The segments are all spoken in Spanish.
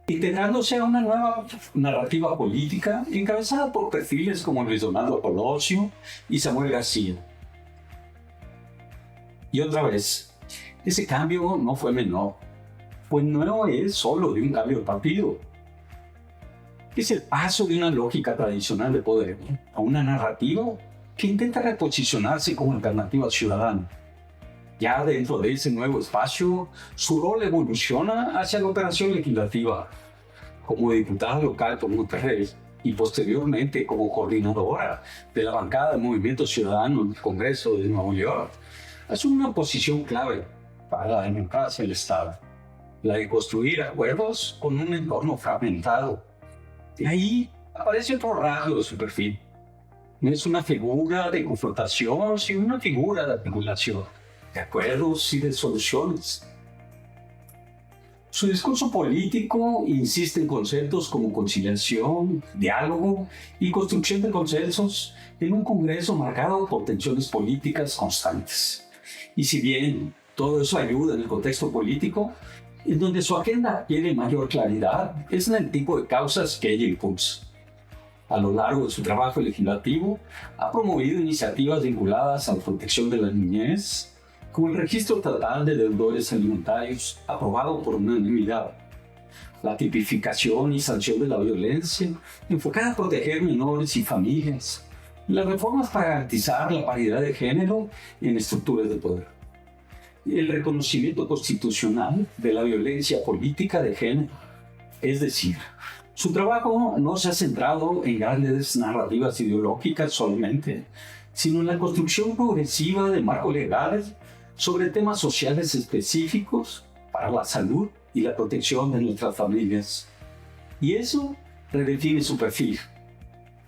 integrándose a una nueva narrativa política encabezada por perfiles como Luis Donaldo Colosio y Samuel García. Y otra vez, ese cambio no fue menor, pues no es solo de un cambio de partido. Es el paso de una lógica tradicional de poder a una narrativa que intenta reposicionarse como alternativa ciudadana. Ya dentro de ese nuevo espacio, su rol evoluciona hacia la operación legislativa, como diputada local por Monterrey y posteriormente como coordinadora de la bancada del Movimiento Ciudadano en el Congreso de Nueva York. Asume una posición clave para la democracia del Estado, la de construir acuerdos con un entorno fragmentado. De ahí aparece otro rasgo de su perfil. No es una figura de confrontación, sino una figura de articulación, de acuerdos y de soluciones. Su discurso político insiste en conceptos como conciliación, diálogo y construcción de consensos en un Congreso marcado por tensiones políticas constantes. Y si bien todo eso ayuda en el contexto político, en donde su agenda tiene mayor claridad es en el tipo de causas que ella impulsa. A lo largo de su trabajo legislativo, ha promovido iniciativas vinculadas a la protección de la niñez, como el registro estatal de deudores alimentarios, aprobado por unanimidad, la tipificación y sanción de la violencia, enfocada a proteger menores y familias, y las reformas para garantizar la paridad de género en estructuras de poder. El reconocimiento constitucional de la violencia política de género. Es decir, su trabajo no se ha centrado en grandes narrativas ideológicas solamente, sino en la construcción progresiva de marcos legales sobre temas sociales específicos para la salud y la protección de nuestras familias. Y eso redefine su perfil,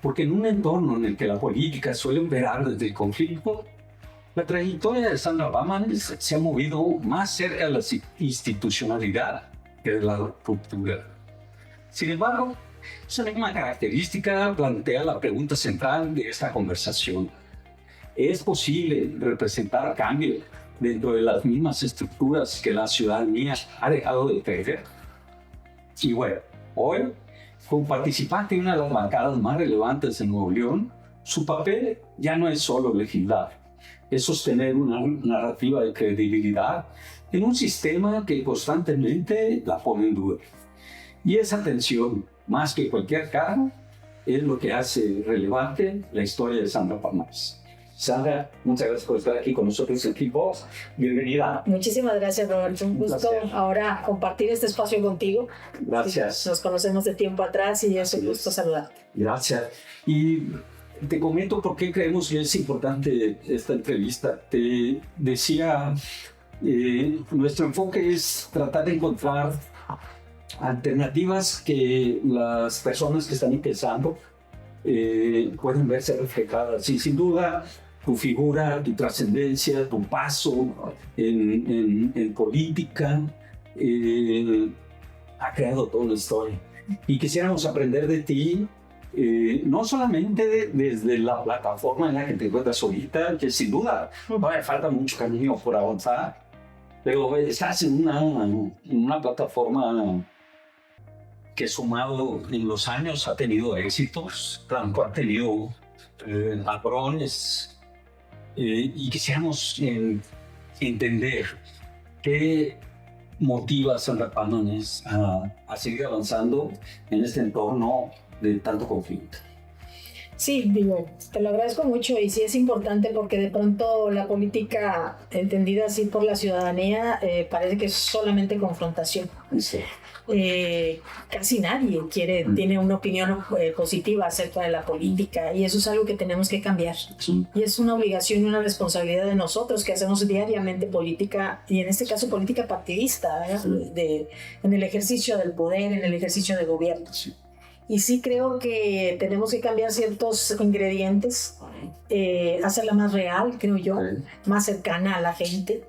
porque en un entorno en el que la política suele operar desde el conflicto, la trayectoria de Sandra Báñez se ha movido más cerca de la institucionalidad que de la ruptura. Sin embargo, esa misma característica plantea la pregunta central de esta conversación. ¿Es posible representar cambio dentro de las mismas estructuras que la ciudadanía ha dejado de creer? Y bueno, hoy, como participante de una de las bancadas más relevantes en Nuevo León, su papel ya no es solo legislar, es sostener una narrativa de credibilidad en un sistema que constantemente la pone en duda. Y esa tensión, más que cualquier cargo, es lo que hace relevante la historia de Sandra Báñez. Sandra, muchas gracias por estar aquí con nosotros, equipo. Bienvenida. Muchísimas gracias, Roberto. Un gusto ahora compartir este espacio contigo. Gracias. Nos conocemos de tiempo atrás y es un gusto saludarte. Gracias. Y te comento por qué creemos que es importante esta entrevista. Te decía, nuestro enfoque es tratar de encontrar alternativas que las personas que están empezando pueden verse reflejadas. Y sin duda, tu figura, tu trascendencia, tu paso en política ha creado toda una historia. Y quisiéramos aprender de ti, no solamente desde la plataforma en la que te encuentras ahorita, que sin duda todavía falta mucho camino por avanzar, pero estás en una plataforma que sumado en los años ha tenido éxitos, tanto ha tenido patrones, y quisiéramos entender qué motiva a Sandra Báñez a seguir avanzando en este entorno de tanto conflicto. Sí, digo, te lo agradezco mucho y sí es importante porque de pronto la política entendida así por la ciudadanía parece que es solamente confrontación. Sí. Casi nadie tiene una opinión positiva acerca de la política y eso es algo que tenemos que cambiar. Sí. Y es una obligación y una responsabilidad de nosotros que hacemos diariamente política y en este caso política partidista, en el ejercicio del poder, en el ejercicio de gobierno. Sí. Y sí creo que tenemos que cambiar ciertos ingredientes, hacerla más real, creo yo, más cercana a la gente,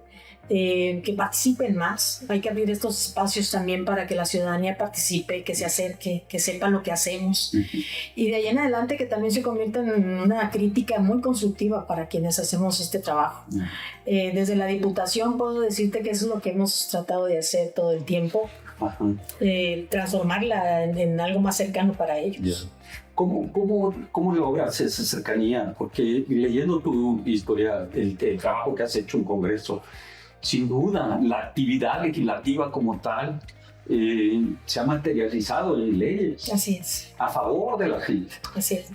que participen más. Hay que abrir estos espacios también para que la ciudadanía participe, que se acerque, que sepa lo que hacemos. Y de ahí en adelante que también se convierta en una crítica muy constructiva para quienes hacemos este trabajo. Desde la Diputación puedo decirte que eso es lo que hemos tratado de hacer todo el tiempo. transformarla en algo más cercano para ellos. Yeah. ¿Cómo logras esa cercanía? Porque leyendo tu historia, el trabajo que has hecho en Congreso, sin duda, la actividad legislativa como tal se ha materializado en leyes. Así es. A favor de la gente. Así es.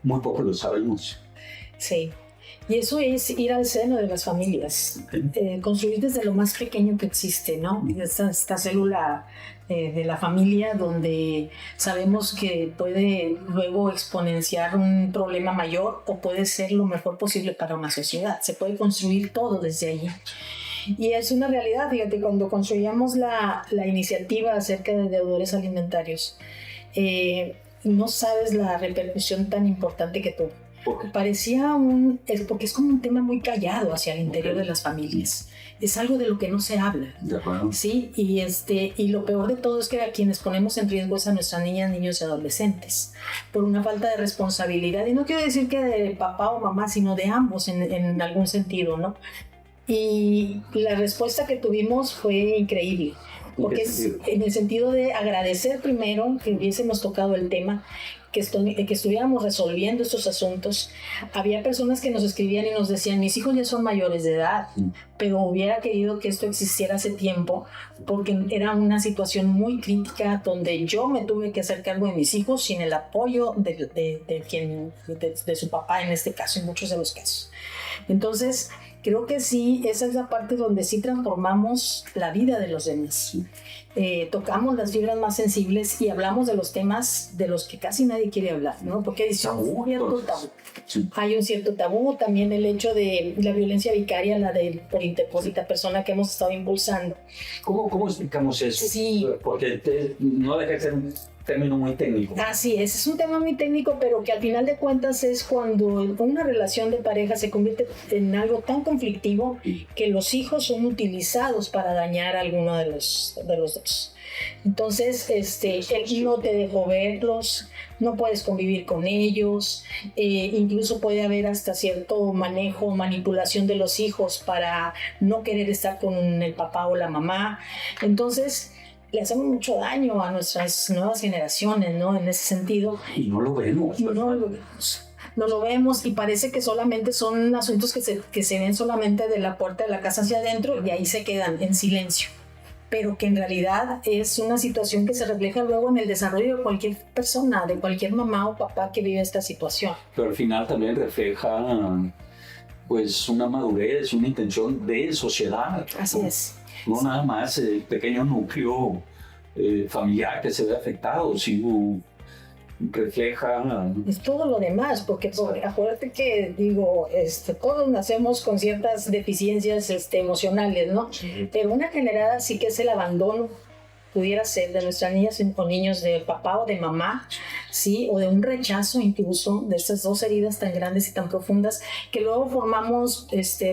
Muy poco lo sabemos. Sí. Y eso es ir al seno de las familias, construir desde lo más pequeño que existe, ¿no? Esta célula de la familia donde sabemos que puede luego exponenciar un problema mayor o puede ser lo mejor posible para una sociedad. Se puede construir todo desde allí. Y es una realidad, fíjate, cuando construíamos la iniciativa acerca de deudores alimentarios, no sabes la repercusión tan importante que tuvo. Parecía porque es como un tema muy callado hacia el interior de las familias. Es algo de lo que no se habla. Sí, y lo peor de todo es que a quienes ponemos en riesgo es a nuestras niñas, niños y adolescentes por una falta de responsabilidad. Y no quiero decir que de papá o mamá, sino de ambos en algún sentido, ¿no? Y la respuesta que tuvimos fue increíble. Porque es en el sentido de agradecer primero que hubiésemos tocado el tema, que estuviéramos resolviendo estos asuntos. Había personas que nos escribían y nos decían, mis hijos ya son mayores de edad, pero hubiera querido que esto existiera hace tiempo, porque era una situación muy crítica donde yo me tuve que hacer cargo de mis hijos sin el apoyo de su papá en este caso, en muchos de los casos. Entonces, creo que sí, esa es la parte donde sí transformamos la vida de los demás. Tocamos las fibras más sensibles y hablamos de los temas de los que casi nadie quiere hablar, ¿no? Porque hay un cierto tabú. Sí. Hay un cierto tabú, también el hecho de la violencia vicaria, la de por interpósita persona que hemos estado impulsando. ¿Cómo explicamos eso? Sí. Porque no deja de ser un término muy técnico. Así es un tema muy técnico, pero que al final de cuentas es cuando una relación de pareja se convierte en algo tan conflictivo que los hijos son utilizados para dañar a alguno de los dos. Entonces, él no te dejó verlos, no puedes convivir con ellos, incluso puede haber hasta cierto manejo, manipulación de los hijos para no querer estar con el papá o la mamá. Entonces, le hacemos mucho daño a nuestras nuevas generaciones, ¿no? En ese sentido. Y no lo vemos. No lo vemos y parece que solamente son asuntos que se ven solamente de la puerta de la casa hacia adentro y ahí se quedan en silencio. Pero que en realidad es una situación que se refleja luego en el desarrollo de cualquier persona, de cualquier mamá o papá que vive esta situación. Pero al final también refleja pues una madurez, una intención de sociedad. Así es. No nada más el pequeño núcleo familiar que se ve afectado, sino refleja... Es todo lo demás, porque acuérdate que, todos nacemos con ciertas deficiencias emocionales, ¿no? Sí. Pero una generada sí que es el abandono, pudiera ser de nuestras niñas o niños de papá o de mamá, ¿sí? O de un rechazo incluso de estas dos heridas tan grandes y tan profundas que luego formamos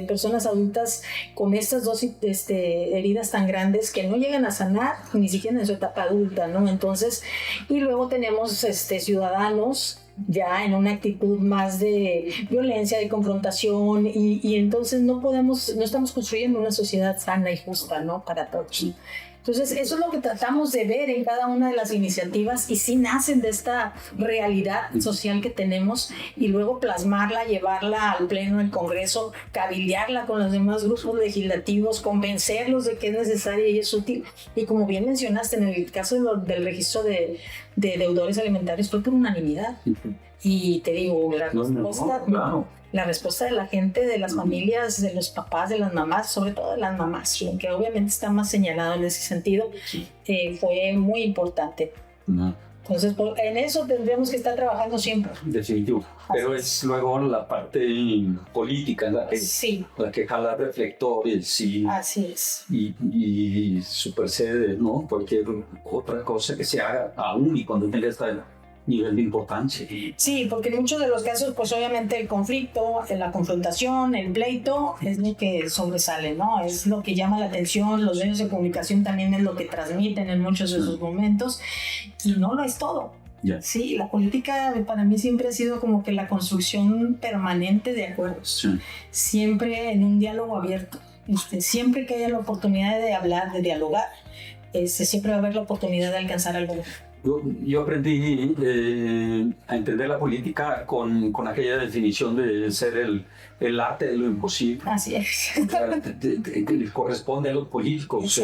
personas adultas con estas dos heridas tan grandes que no llegan a sanar ni siquiera en su etapa adulta, ¿no? Entonces, y luego tenemos ciudadanos ya en una actitud más de violencia, de confrontación y entonces no estamos construyendo una sociedad sana y justa, ¿no? Para todos. Entonces, eso es lo que tratamos de ver en cada una de las iniciativas y sí nacen de esta realidad social que tenemos y luego plasmarla, llevarla al pleno del Congreso, cabildearla con los demás grupos legislativos, convencerlos de que es necesaria y es útil. Y como bien mencionaste, en el caso del registro de deudores alimentarios fue por unanimidad. Y te digo, la respuesta de la gente, de las familias, de los papás, de las mamás, sobre todo de las mamás, que obviamente está más señalado en ese sentido, fue muy importante. Entonces, en eso tendríamos que estar trabajando siempre. Definitivo. Pero es luego la parte política la que jala reflectores. Así es. Y supersede, ¿no? Cualquier otra cosa que se haga, aún y cuando tenga este nivel de importancia. Sí, porque en muchos de los casos, pues obviamente el conflicto, la confrontación, el pleito es lo que sobresale, ¿no? Es lo que llama la atención, los medios de comunicación también es lo que transmiten en muchos de sus momentos y no lo es todo. Yeah. Sí, la política para mí siempre ha sido como que la construcción permanente de acuerdos, siempre en un diálogo abierto, siempre que haya la oportunidad de hablar, de dialogar. siempre va a haber la oportunidad de alcanzar algo. Yo aprendí a entender la política con aquella definición de ser el arte de lo imposible. Así es. Corresponde a los políticos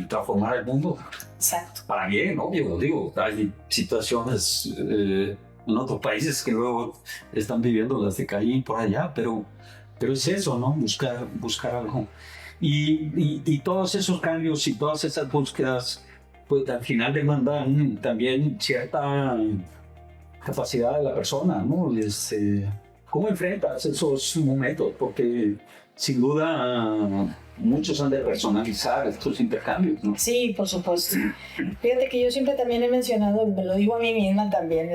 transformar el mundo. Exacto. Para bien, obvio. Digo, hay situaciones en otros países que luego están viviendo las de Caín por allá, pero es eso, ¿no? Buscar algo. Y todos esos cambios y todas esas búsquedas, pues al final demandan también cierta capacidad de la persona, ¿no? ¿Cómo enfrentas esos momentos? Porque sin duda muchos han de personalizar estos intercambios, ¿no? Sí, por supuesto. Fíjate que yo siempre también he mencionado, me lo digo a mí misma también,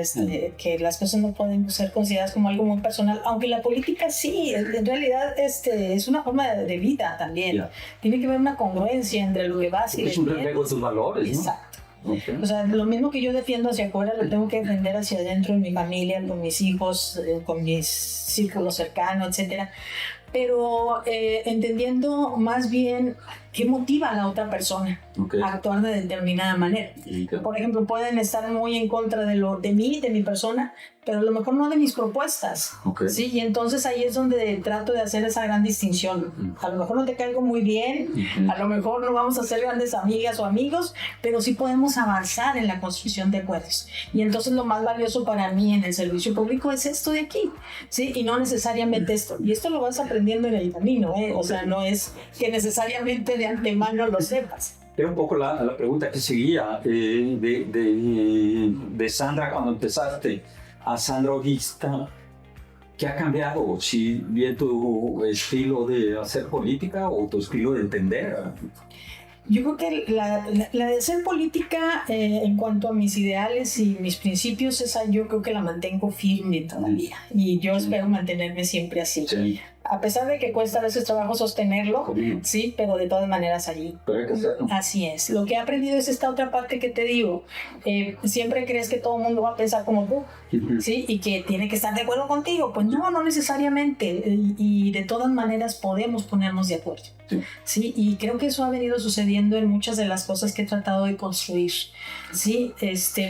que las cosas no pueden ser consideradas como algo muy personal, aunque la política sí, en realidad es una forma de vida también. Yeah. Tiene que haber una congruencia entre lo que vas y es un reflejo de tus valores, ¿no? Exacto. Okay. O sea, lo mismo que yo defiendo hacia afuera lo tengo que defender hacia adentro en mi familia, con mis hijos, con mis círculos cercanos, etcétera. Pero entendiendo más bien qué motiva a la otra persona a actuar de determinada manera. Por ejemplo, pueden estar muy en contra de mí, de mi persona, pero a lo mejor no de mis propuestas. ¿Sí? Y entonces ahí es donde trato de hacer esa gran distinción. A lo mejor no te caigo muy bien, a lo mejor no vamos a ser grandes amigas o amigos, pero sí podemos avanzar en la construcción de acuerdos. Y entonces lo más valioso para mí en el servicio público es esto de aquí, ¿sí? Y no necesariamente esto. Y esto lo vas aprendiendo en el camino, ¿eh? O sea, no es que necesariamente de antemano lo sepas. Era un poco la pregunta que seguía de Sandra cuando empezaste a Sandra Oguista. ¿Qué ha cambiado? ¿Si bien tu estilo de hacer política o tu estilo de entender? Yo creo que la de hacer política en cuanto a mis ideales y mis principios, esa yo creo que la mantengo firme todavía. Y yo espero mantenerme siempre así. Sí. A pesar de que cuesta a veces trabajo sostenerlo, sí, pero de todas maneras allí. Pero hay que hacerlo. Así es. Lo que he aprendido es esta otra parte que te digo. Siempre crees que todo el mundo va a pensar como tú, ¿sí? Y que tiene que estar de acuerdo contigo. Pues no necesariamente. Y de todas maneras podemos ponernos de acuerdo. Sí. Y creo que eso ha venido sucediendo en muchas de las cosas que he tratado de construir. Sí,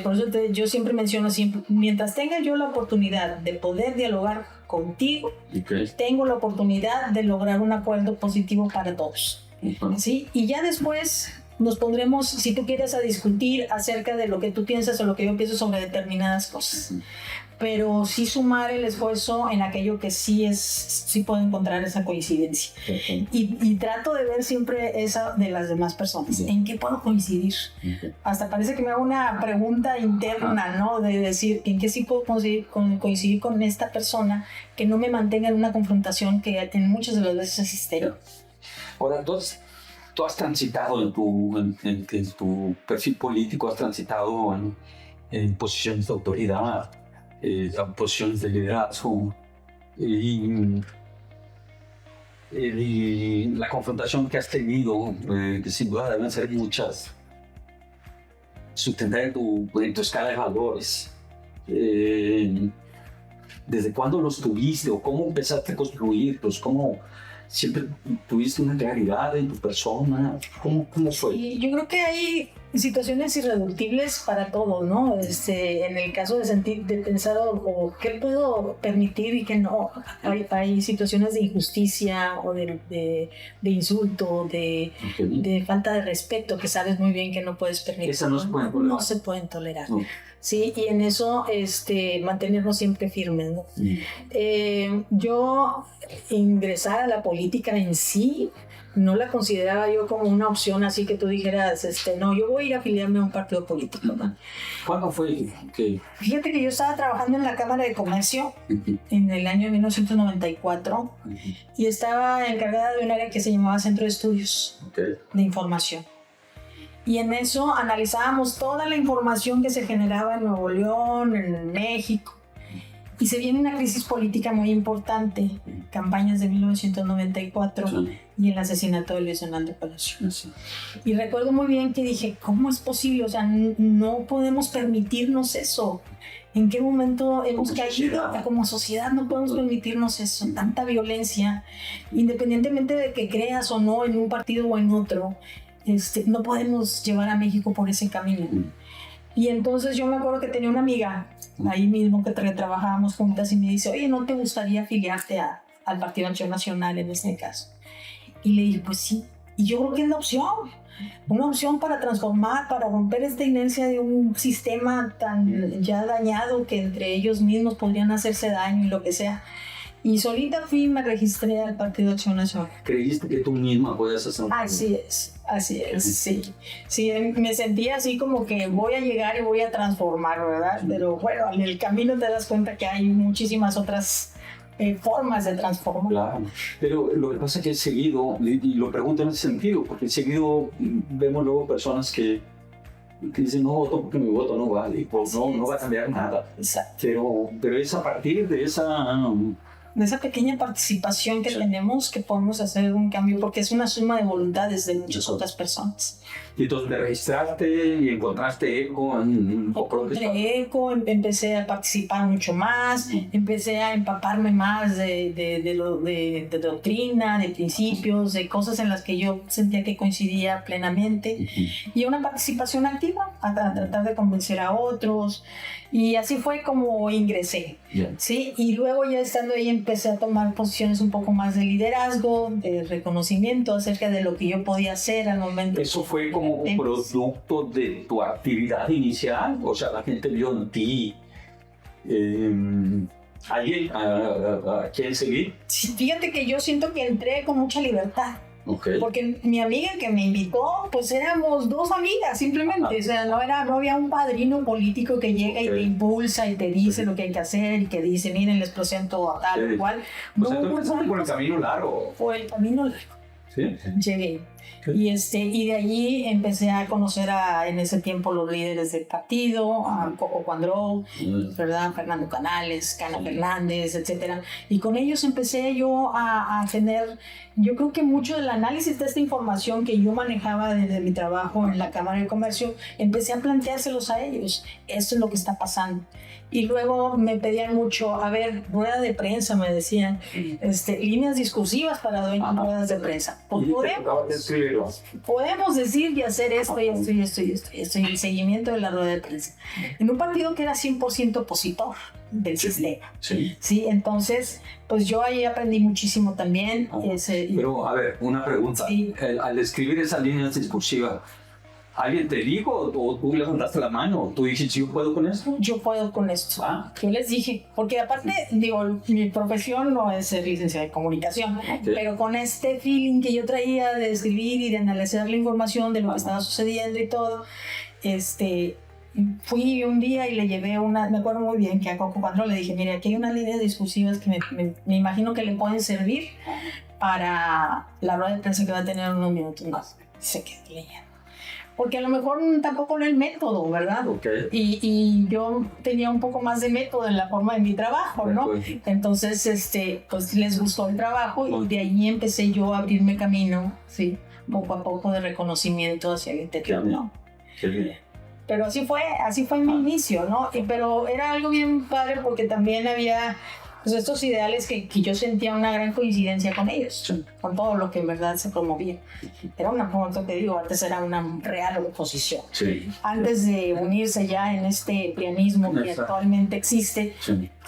por eso yo siempre menciono siempre, mientras tenga yo la oportunidad de poder dialogar contigo, tengo la oportunidad de lograr un acuerdo positivo para todos. ¿Sí? Y ya después nos pondremos, si tú quieres, a discutir acerca de lo que tú piensas o lo que yo pienso sobre determinadas cosas. Pero sí sumar el esfuerzo en aquello que sí puedo encontrar esa coincidencia. Y trato de ver siempre esa de las demás personas. ¿En qué puedo coincidir? Hasta parece que me hago una pregunta interna, ¿no? De decir, ¿en qué sí puedo coincidir con esta persona que no me mantenga en una confrontación que en muchas de las veces existe? Ahora, entonces, tú has transitado en tu perfil político, has transitado en posiciones de autoridad, posiciones de liderazgo, y la confrontación que has tenido, que sin duda deben ser muchas, sustentar en tu escala de valores. ¿Desde cuándo los tuviste o cómo empezaste a construirlos? ¿Cómo siempre tuviste una claridad en tu persona? ¿Cómo fue? Sí, yo creo que hay situaciones irreductibles para todo, ¿no? En el caso de pensar o qué puedo permitir y qué no. Hay situaciones de injusticia o de insulto, de falta de respeto que sabes muy bien que no puedes permitir. Esas no se pueden tolerar. No se pueden tolerar. Sí, y en eso mantenernos siempre firmes, ¿no? Yo ingresar a la política en sí no la consideraba yo como una opción así que tú dijeras, no, yo voy a ir a afiliarme a un partido político, ¿no? ¿Cuándo fue? Fíjate que yo estaba trabajando en la Cámara de Comercio en el año 1994 y estaba encargada de un área que se llamaba Centro de Estudios de Información. Y en eso analizábamos toda la información que se generaba en Nuevo León, en México. Y se viene una crisis política muy importante, campañas de 1994 y el asesinato de Luis Donaldo Colosio. Y recuerdo muy bien que dije, ¿cómo es posible? O sea, no podemos permitirnos eso. ¿En qué momento hemos caído? Como sociedad no podemos permitirnos eso, tanta violencia, independientemente de que creas o no en un partido o en otro. no podemos llevar a México por ese camino. Y entonces yo me acuerdo que tenía una amiga ahí mismo que trabajábamos juntas y me dice, oye, ¿no te gustaría afiliarte al Partido Acción Nacional en este caso? Y le dije, pues sí. Y yo creo que es una opción para transformar, para romper esta inercia de un sistema tan ya dañado que entre ellos mismos podrían hacerse daño y lo que sea. Y solita fui y me registré al Partido Acción Nacional. ¿Creíste que tú misma podías hacer un cambio? Así es, sí. Sí, me sentía así como que voy a llegar y voy a transformar, ¿verdad? Pero bueno, en el camino te das cuenta que hay muchísimas otras formas de transformar. Claro, pero lo que pasa es que es seguido, y lo pregunto en ese sentido, porque seguido vemos luego personas que dicen, no voto porque mi voto no vale, pues no va a cambiar nada. Exacto. Pero es a partir de esa pequeña participación que tenemos que podemos hacer un cambio, porque es una suma de voluntades de muchas otras personas. Y entonces te registraste y encontraste eco en Encontré eco, empecé a participar mucho más, empecé a empaparme más de doctrina, de principios, de cosas en las que yo sentía que coincidía plenamente, y una participación activa, a tratar de convencer a otros, y así fue como ingresé. ¿Sí? Y luego ya estando ahí empecé a tomar posiciones un poco más de liderazgo, de reconocimiento acerca de lo que yo podía hacer al momento. ¿Eso fue como un producto de tu actividad inicial? O sea, la gente vio en ti alguien a quien seguir. Sí, fíjate que yo siento que entré con mucha libertad. Okay. Porque mi amiga que me invitó, pues éramos dos amigas simplemente. O sea, no había un padrino político que llega y te impulsa y te dice lo que hay que hacer y que dice, miren, les presento a tal o cual. Pues no, entonces por el camino largo. Por el camino largo. Sí. Llegué. Y de allí empecé a conocer en ese tiempo los líderes del partido, a Coco Cuandró, ¿verdad? Fernando Canales, Cana Fernández, etc. Y con ellos empecé yo a tener, yo creo que mucho del análisis de esta información que yo manejaba desde mi trabajo en la Cámara de Comercio, empecé a planteárselos a ellos. Esto es lo que está pasando. Y luego me pedían mucho, a ver, rueda de prensa, me decían, líneas discursivas para ruedas de prensa. Pues podemos decir y hacer esto y esto y esto y esto, y esto, y el seguimiento de la rueda de prensa. En un partido que era 100% opositor del sistema. Sí, entonces, pues yo ahí aprendí muchísimo también. Pero, a ver, una pregunta. Sí. Al escribir esas líneas discursivas, ¿alguien te dijo o tú levantaste la mano? ¿Tú dijiste, yo puedo con esto? Yo puedo con esto. Yo les dije, porque aparte, digo, mi profesión no es ser licenciada en comunicación, pero con este feeling que yo traía de escribir y de analizar la información de lo que estaba sucediendo y todo, fui un día y le llevé me acuerdo muy bien que a Coco Cuandró le dije, mire, aquí hay unas líneas discursivas que me imagino que le pueden servir para la rueda de prensa que va a tener unos minutos más. Se quedó leyendo. Porque a lo mejor tampoco era el método, ¿verdad? Y yo tenía un poco más de método en la forma de mi trabajo, ¿no? Entonces, pues les gustó el trabajo y de ahí empecé yo a abrirme camino, ¿sí? Poco a poco de reconocimiento hacia el interior, ¿no? Qué bien. Pero así fue mi inicio, ¿no? Pero era algo bien padre porque también había pues estos ideales que yo sentía una gran coincidencia con ellos, con todo lo que en verdad se promovía. Era una, como te digo, antes era una real oposición. Antes de unirse ya en este prianismo que actualmente existe,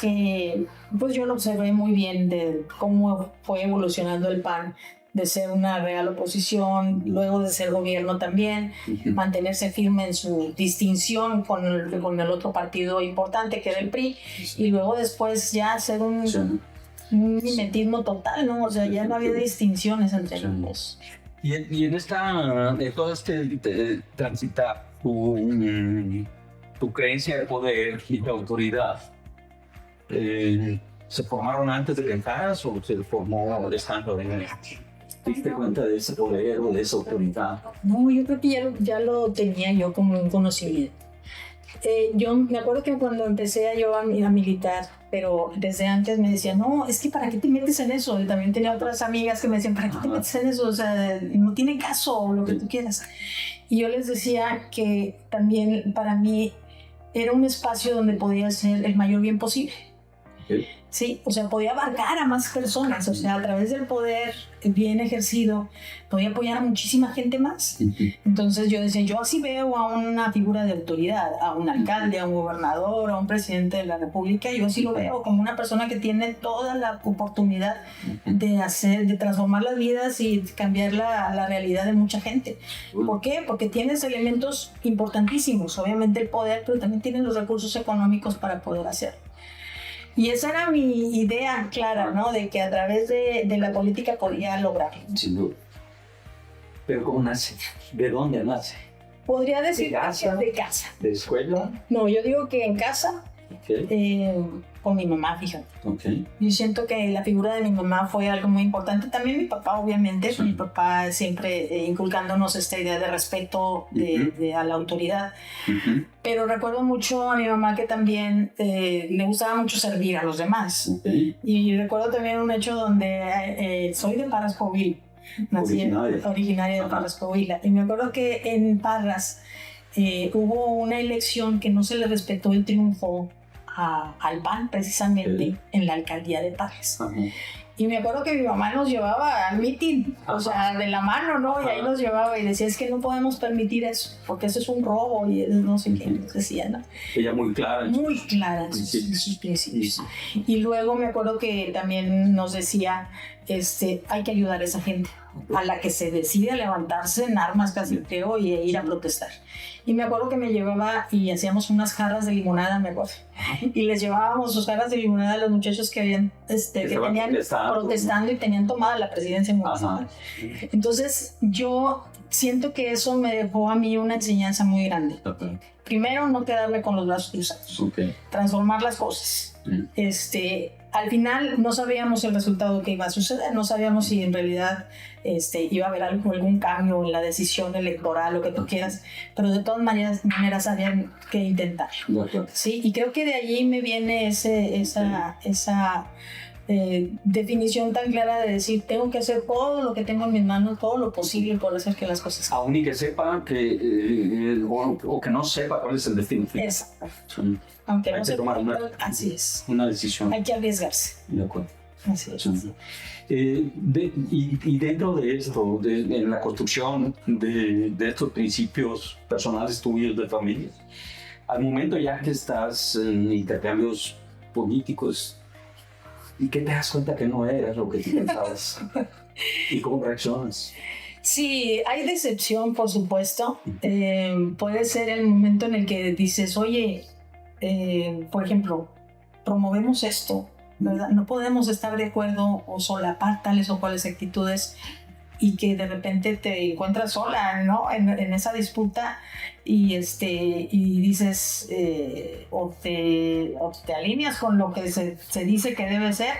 que pues yo lo observé muy bien de cómo fue evolucionando el PAN, de ser una real oposición, luego de ser gobierno también, mantenerse firme en su distinción con el otro partido importante que era el PRI, y luego después ya hacer un mimetismo total, ¿no? O sea, ya no había distinciones entre ellos. Y en todo transitar tu creencia de poder y de autoridad, ¿se formaron antes de que entraras o se formó estando en ¿te diste cuenta de ese poder o de esa autoridad? No, yo creo que ya lo tenía yo como un conocimiento. Yo me acuerdo que cuando empecé a militar, pero desde antes me decían, no, es que ¿para qué te metes en eso? Y también tenía otras amigas que me decían, ¿para qué te metes en eso? O sea, no tiene caso lo que tú quieras. Y yo les decía que también para mí era un espacio donde podía hacer el mayor bien posible. Sí, o sea, podía abarcar a más personas, o sea, a través del poder bien ejercido, podía apoyar a muchísima gente más. Entonces yo decía, yo así veo a una figura de autoridad, a un alcalde, a un gobernador, a un presidente de la república, yo así lo veo como una persona que tiene toda la oportunidad de transformar las vidas y cambiar la realidad de mucha gente. ¿Por qué? Porque tienes elementos importantísimos, obviamente el poder, pero también tienes los recursos económicos para poder hacerlo. Y esa era mi idea clara, ¿no? De que a través de la política podía lograrlo. Sin duda. Pero ¿cómo nace? ¿De dónde nace? Podría decir ¿De casa? de casa. ¿De escuela? No, yo digo que en casa, con mi mamá, fíjate. Yo siento que la figura de mi mamá fue algo muy importante. También mi papá, obviamente. Sí. Mi papá siempre inculcándonos esta idea de respeto a la autoridad. Pero recuerdo mucho a mi mamá que también le gustaba mucho servir a los demás. Y recuerdo también un hecho donde soy de Parras, Coahuila. Nací originaria de Parras, Coahuila. Y me acuerdo que en Parras hubo una elección que no se le respetó el triunfo al PAN, precisamente, en la alcaldía de Parras. Y me acuerdo que mi mamá nos llevaba al mitin, o sea, de la mano, ¿no? Y ahí nos llevaba y decía, es que no podemos permitir eso, porque eso es un robo y no sé qué, decía, ¿no? Ella muy clara. Muy clara en sus principios. Y luego me acuerdo que también nos decía, hay que ayudar a esa gente, a la que se decide a levantarse en armas, casi creo, y ir a protestar. Y me acuerdo que me llevaba y hacíamos unas jarras de limonada, me acuerdo. Y les llevábamos sus jarras de limonada a los muchachos que habían, que tenían protestando y tenían tomada la presidencia municipal. Entonces, yo siento que eso me dejó a mí una enseñanza muy grande. Primero, no quedarme con los brazos cruzados. Transformar las cosas. Al final no sabíamos el resultado que iba a suceder, no sabíamos si en realidad iba a haber algún cambio en la decisión electoral, lo que tú quieras, pero de todas maneras había que intentarlo. ¿Sí? Y creo que de allí me viene esa definición tan clara de decir, tengo que hacer todo lo que tengo en mis manos, todo lo posible por hacer que las cosas aún y que sepa o que no sepa cuál es el destino final. Exacto. Aunque no sepa, así es. Una decisión. Hay que arriesgarse. De acuerdo. Así es. Y dentro de esto, en la construcción de estos principios personales tuyos de familia, al momento ya que estás en intercambios políticos, ¿y qué te das cuenta que no eras lo que tú pensabas? ¿Y cómo reaccionas? Sí, hay decepción, por supuesto. Puede ser el momento en el que dices, oye, por ejemplo, promovemos esto, ¿verdad? No podemos estar de acuerdo o solapar tales o cuales actitudes y que de repente te encuentras sola, ¿no? En esa disputa y dices o te alineas con lo que se dice que debe ser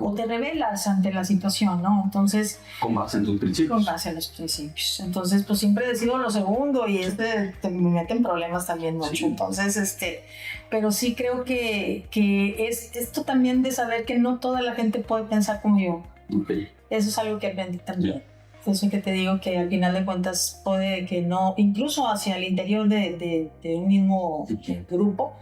o te rebelas ante la situación, ¿no? Entonces, con base en tus principios. Con base en los principios. Entonces, pues siempre decido lo segundo y te mete en problemas también mucho. Sí. Entonces, pero sí creo que es esto también de saber que no toda la gente puede pensar como yo. Eso es algo que aprendí también. Eso que te digo que al final de cuentas puede que no, incluso hacia el interior de un mismo grupo,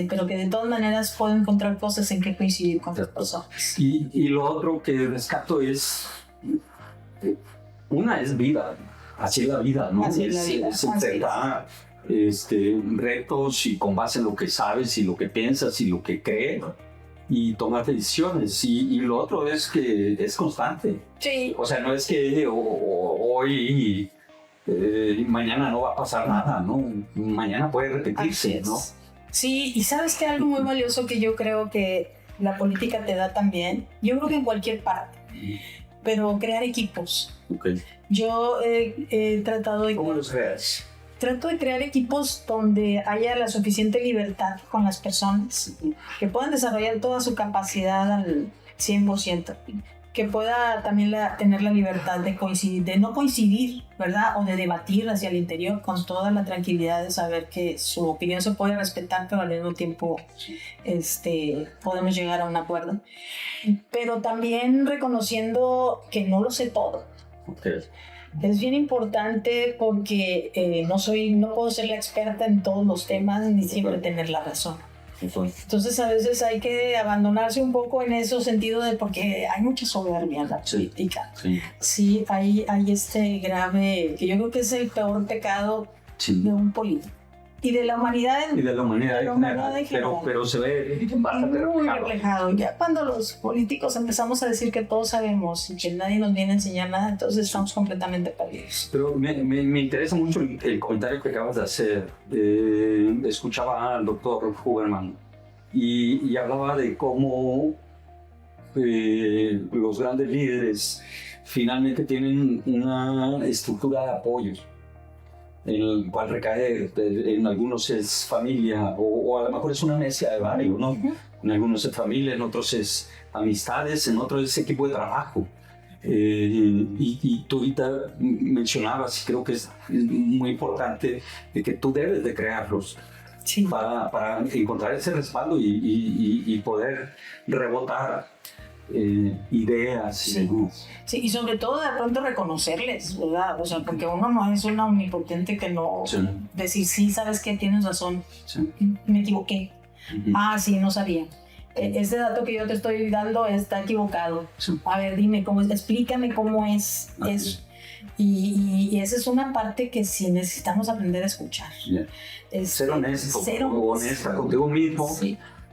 pero que de todas maneras puedo encontrar cosas en que coincidir con otras personas. Y lo otro que rescato es, una es vida, así es la vida, ¿no? Así es la vida. Es enfrentar retos y con base en lo que sabes y lo que piensas y lo que crees y tomar decisiones. Y lo otro es que es constante. Sí. O sea, no es que hoy y mañana no va a pasar nada, ¿no? Mañana puede repetirse, ¿no? Sí, y sabes que algo muy valioso que yo creo que la política te da también, yo creo que en cualquier parte, pero crear equipos. Yo he tratado de... ¿Cómo los creas? Trato de crear equipos donde haya la suficiente libertad con las personas, que puedan desarrollar toda su capacidad al 100%, que pueda también tener la libertad de coincidir, de no coincidir, ¿verdad? O de debatir hacia el interior con toda la tranquilidad de saber que su opinión se puede respetar, pero al mismo tiempo podemos llegar a un acuerdo. Pero también reconociendo que no lo sé todo. Es bien importante porque no puedo ser la experta en todos los temas ni siempre tener la razón. Entonces a veces hay que abandonarse un poco en ese sentido de porque hay mucha soberbia en la política. Sí, hay este grave, que yo creo que es el peor pecado de un político. Y de la humanidad en general. Pero se ve muy reflejado. Ya cuando los políticos empezamos a decir que todos sabemos y que nadie nos viene a enseñar nada, entonces estamos completamente perdidos. Pero me interesa mucho el comentario que acabas de hacer. Escuchaba al doctor Huberman y hablaba de cómo los grandes líderes finalmente tienen una estructura de apoyo, en el cual recae en algunos es familia o a lo mejor es una mezcla de varios, ¿no? En algunos es familia, en otros es amistades, en otros es equipo de trabajo. Y tú ahorita mencionabas, y creo que es muy importante, de que tú debes de crearlos para encontrar ese respaldo y poder rebotar ideas. Sí, y sobre todo de pronto reconocerles, ¿verdad? O sea, porque uno no es una omnipotente que no decir, sí, sabes que tienes razón, me equivoqué, sí, no sabía. Este dato que yo te estoy dando está equivocado. A ver, dime cómo es, explícame cómo es eso. Y esa es una parte que sí necesitamos aprender a escuchar. Ser honesto, honesta contigo mismo.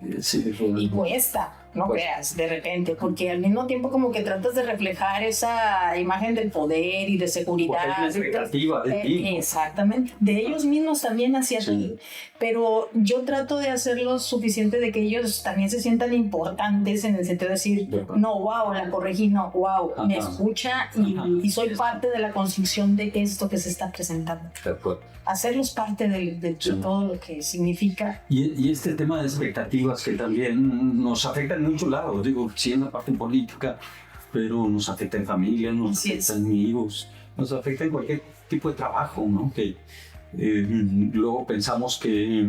Y cuesta, no veas, de repente, porque al mismo tiempo como que tratas de reflejar esa imagen del poder y de seguridad. Pues es la expectativa de ti. Exactamente, de ellos mismos también hacia ti. Pero yo trato de hacerlo suficiente de que ellos también se sientan importantes en el sentido de decir, no, wow, la corregí, no, wow, me escucha y soy parte de la construcción de esto que se está presentando. Hacerlos parte de todo lo que significa. Y este tema de expectativas que también nos afecta en muchos lados, digo, sí en la parte política, pero nos afecta en familia, nos afecta en amigos, nos afecta en cualquier tipo de trabajo, ¿no? Que luego pensamos que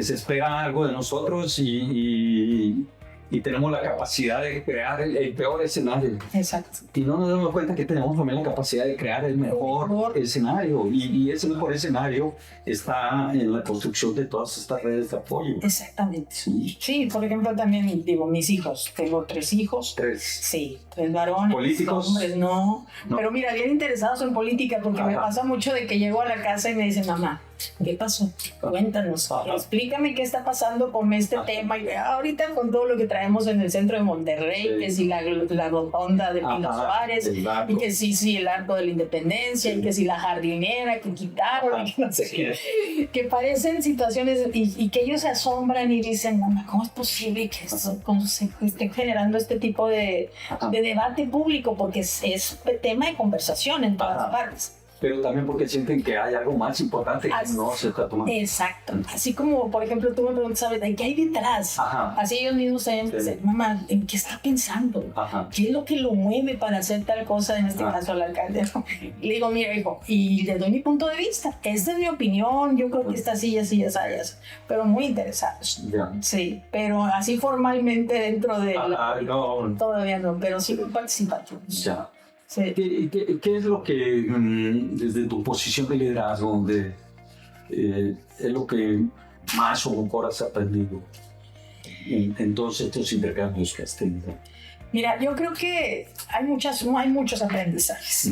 se espera algo de nosotros y tenemos la capacidad de crear el peor escenario. Exacto. Y no nos damos cuenta que tenemos también la capacidad de crear el mejor escenario. Y ese mejor escenario está en la construcción de todas estas redes de apoyo. Exactamente. Sí, por ejemplo, también digo, mis hijos. Tengo 3 hijos. 3. Sí, 3 varones. ¿Políticos? Hombres, no. Pero mira, bien interesados en política, porque me pasa mucho de que llego a la casa y me dicen, mamá, ¿qué pasó? Cuéntanos, explícame qué está pasando con este tema. Y ahorita con todo lo que traemos en el centro de Monterrey, que si la rotonda de Pino Suárez, y que sí, el arco de la Independencia, y que si la jardinera que quitaron, y que no sé qué, que parecen situaciones y que ellos se asombran y dicen, mamá, ¿cómo es posible que cómo se esté generando este tipo de debate público? Porque es tema de conversación en todas partes. Pero también porque sienten que hay algo más importante que no se está tomando. Exacto. Así como, por ejemplo, tú me preguntas, ¿sabes? ¿Qué hay detrás? Así ellos mismos saben, mamá, ¿en qué está pensando? ¿Qué es lo que lo mueve para hacer tal cosa? En este caso, al alcalde. Le digo, mira, hijo, y le doy mi punto de vista. Esta es mi opinión. Yo creo que está así, pero muy interesados. Sí, pero así formalmente dentro de... no. Todavía no, pero sí participativos. Ya. Sí. ¿Qué es lo que, desde tu posición de liderazgo, es lo que más o mejor has aprendido en todos estos intercambios que has tenido? Mira, yo creo que hay muchos aprendizajes.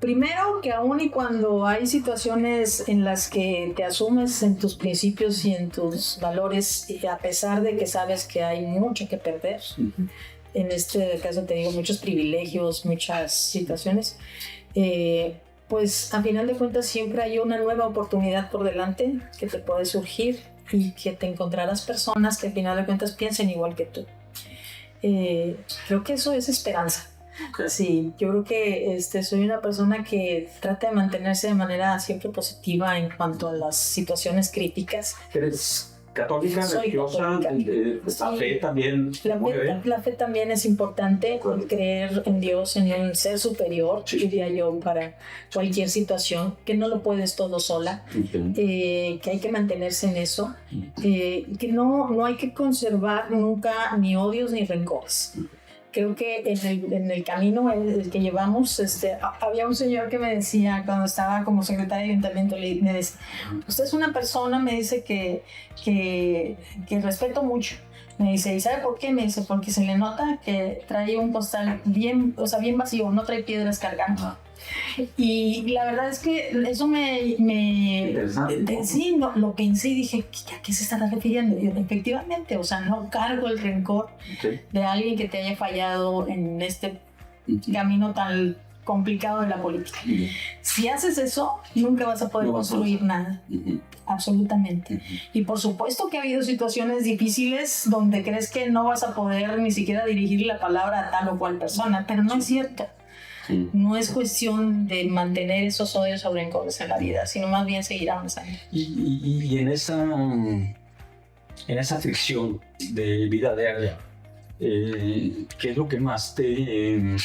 Primero, que aún y cuando hay situaciones en las que te asumes en tus principios y en tus valores, y a pesar de que sabes que hay mucho que perder, en este caso te digo, muchos privilegios, muchas situaciones, pues a final de cuentas siempre hay una nueva oportunidad por delante que te puede surgir y que te encontrarás personas que a final de cuentas piensen igual que tú. Creo que eso es esperanza. Sí, yo creo que soy una persona que trata de mantenerse de manera siempre positiva en cuanto a las situaciones críticas. ¿Eres católica, religiosa? La fe también. La fe también es importante, creer en Dios, en un ser superior, diría yo, para cualquier situación, que no lo puedes todo sola, que hay que mantenerse en eso, que no hay que conservar nunca ni odios ni rencores. creo que en el camino el que llevamos, había un señor que me decía cuando estaba como secretario de ayuntamiento, me decía, usted es una persona, me dice, que respeto mucho. Me dice, ¿y sabe por qué? Me dice, porque se le nota que trae un costal bien, o sea, bien vacío, no trae piedras cargando. Y la verdad es que eso sí, lo pensé y dije, ¿a qué se estará refiriendo? Y efectivamente, o sea, no cargo el rencor de alguien que te haya fallado en este camino tan complicado de la política. Si haces eso, nunca vas a poder construir nada. Absolutamente. Y por supuesto que ha habido situaciones difíciles donde crees que no vas a poder ni siquiera dirigir la palabra a tal o cual persona, pero no es cierto. No es cuestión de mantener esos odios o rencores en la vida, sino más bien seguir avanzando. Y en esa fricción de vida diaria, ¿qué es lo que más te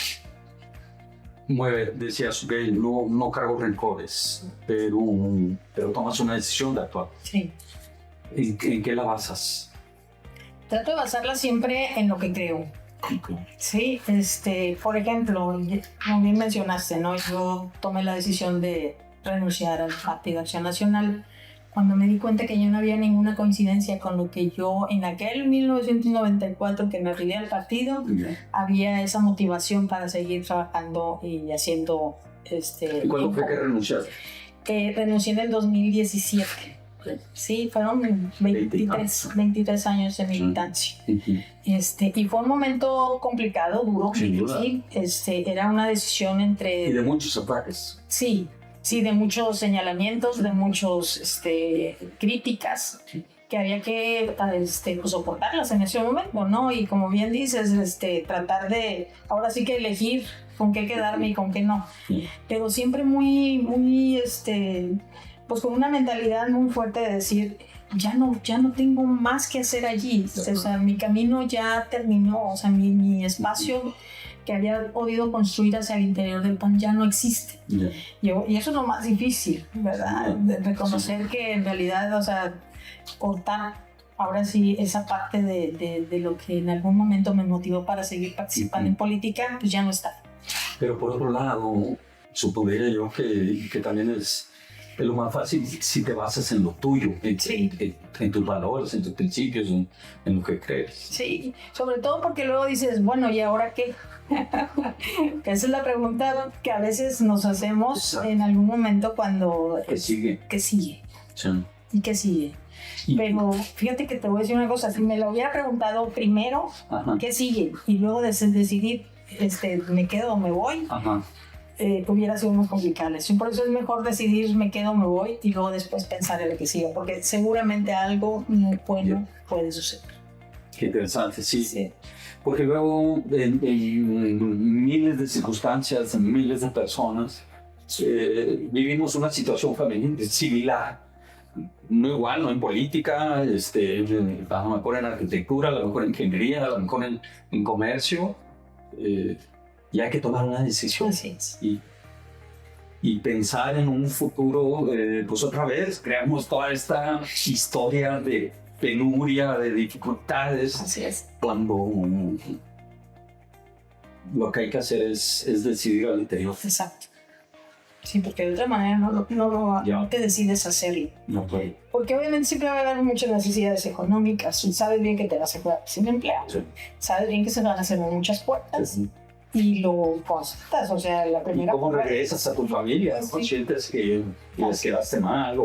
mueve? Decías que no cargo rencores, pero tomas una decisión de actuar. Sí. ¿En qué la basas? Trato de basarla siempre en lo que creo. Sí, por ejemplo, como bien mencionaste, ¿no? Yo tomé la decisión de renunciar al Partido Acción Nacional cuando me di cuenta que ya no había ninguna coincidencia con lo que yo en aquel 1994 que me afilié al partido, había esa motivación para seguir trabajando y haciendo ¿Y cuándo fue que renunciaste? Renuncié en el 2017. Sí, fueron 23 años de militancia. Y fue un momento complicado, duro, difícil. Era una decisión entre... Y de muchos ataques. Sí, de muchos señalamientos, de muchos críticas que había que pues, soportarlas en ese momento, ¿no? Y como bien dices, tratar de, ahora sí que elegir con qué quedarme y con qué no. Pero siempre muy, pues con una mentalidad muy fuerte de decir, ya no tengo más que hacer allí. O sea, mi camino ya terminó, o sea, mi espacio que había podido construir hacia el interior del PAN ya no existe. Y eso es lo más difícil, ¿verdad? De reconocer que en realidad, o sea, cortar ahora sí esa parte de lo que en algún momento me motivó para seguir participando en política, pues ya no está. Pero por otro lado, supondría yo que también es lo más fácil si te basas en lo tuyo, en tus valores, en tus principios, en lo que crees. Sí, sobre todo porque luego dices, bueno, ¿y ahora qué? Esa es la pregunta que a veces nos hacemos. Exacto. En algún momento cuando... ¿Qué sigue? ¿Qué sigue? Sí. ¿Y qué sigue? Pero fíjate que te voy a decir una cosa, si me lo hubiera preguntado primero, ¿qué sigue? Y luego decidir, ¿me quedo o me voy? Hubiera sido muy complicado. Por eso es mejor decidir me quedo o me voy y luego después pensar en lo que sigue, porque seguramente algo bueno puede suceder. Qué interesante, sí. Porque luego en miles de circunstancias, en miles de personas, vivimos una situación similar. No igual, no en política, a lo mejor en arquitectura, a lo mejor en ingeniería, a lo mejor en comercio. Y hay que tomar una decisión y pensar en un futuro. Pues otra vez creamos toda esta historia de penuria, de dificultades. Así es. Cuando lo que hay que hacer es decidir al interior. Exacto. Sí, porque de otra manera no te decides hacerlo. No puede. Porque obviamente siempre va a haber muchas necesidades económicas. Sabes bien que te vas a quedar sin empleo. Sí. Sabes bien que se van a cerrar muchas puertas. Sí. Y lo constatas, o sea, la primera... ¿Y cómo regresas a tu familia? Sí. ¿Sientes que les quedaste mal?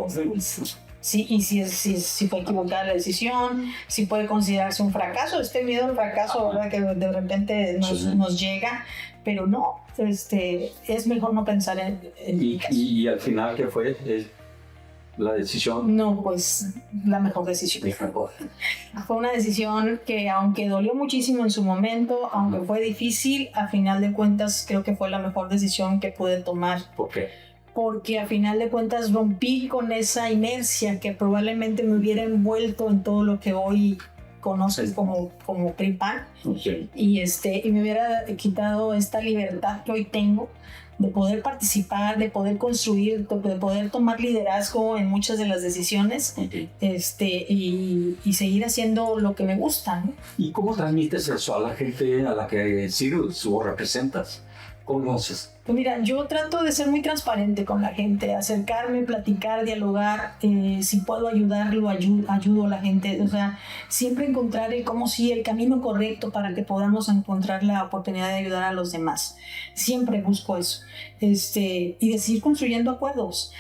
Sí, y si fue equivocada la decisión, si puede considerarse un fracaso, miedo al fracaso, ¿verdad? Que de repente nos llega, pero no, es mejor no pensar en y al final, ¿qué fue la decisión? No, pues la mejor decisión. Fue una decisión que, aunque dolió muchísimo en su momento, aunque fue difícil, a final de cuentas creo que fue la mejor decisión que pude tomar. ¿Por qué? Porque a final de cuentas rompí con esa inercia que probablemente me hubiera envuelto en todo lo que hoy conocen como PRI-PAN, y me hubiera quitado esta libertad que hoy tengo de poder participar, de poder construir, de poder tomar liderazgo en muchas de las decisiones, y seguir haciendo lo que me gusta, ¿no? ¿Y cómo transmites eso a la gente a la que sirves o representas? ¿Cómo lo haces? Pues mira, yo trato de ser muy transparente con la gente, acercarme, platicar, dialogar. Si puedo ayudarlo, ayudo a la gente. O sea, siempre encontrar el camino correcto para que podamos encontrar la oportunidad de ayudar a los demás. Siempre busco eso. Y de seguir construyendo acuerdos.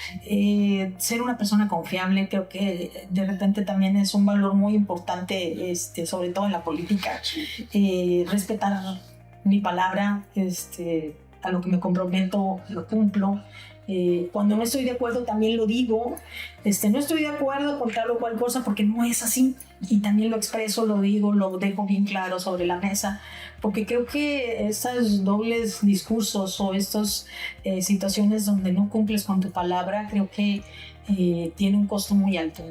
Ser una persona confiable, creo que de repente también es un valor muy importante, sobre todo en la política. Respetar mi palabra, a lo que me comprometo lo cumplo. Cuando no estoy de acuerdo también lo digo. No estoy de acuerdo con tal o cual cosa porque no es así, y también lo expreso, lo digo, lo dejo bien claro sobre la mesa, porque creo que estos dobles discursos o estas situaciones donde no cumples con tu palabra, creo que tiene un costo muy alto.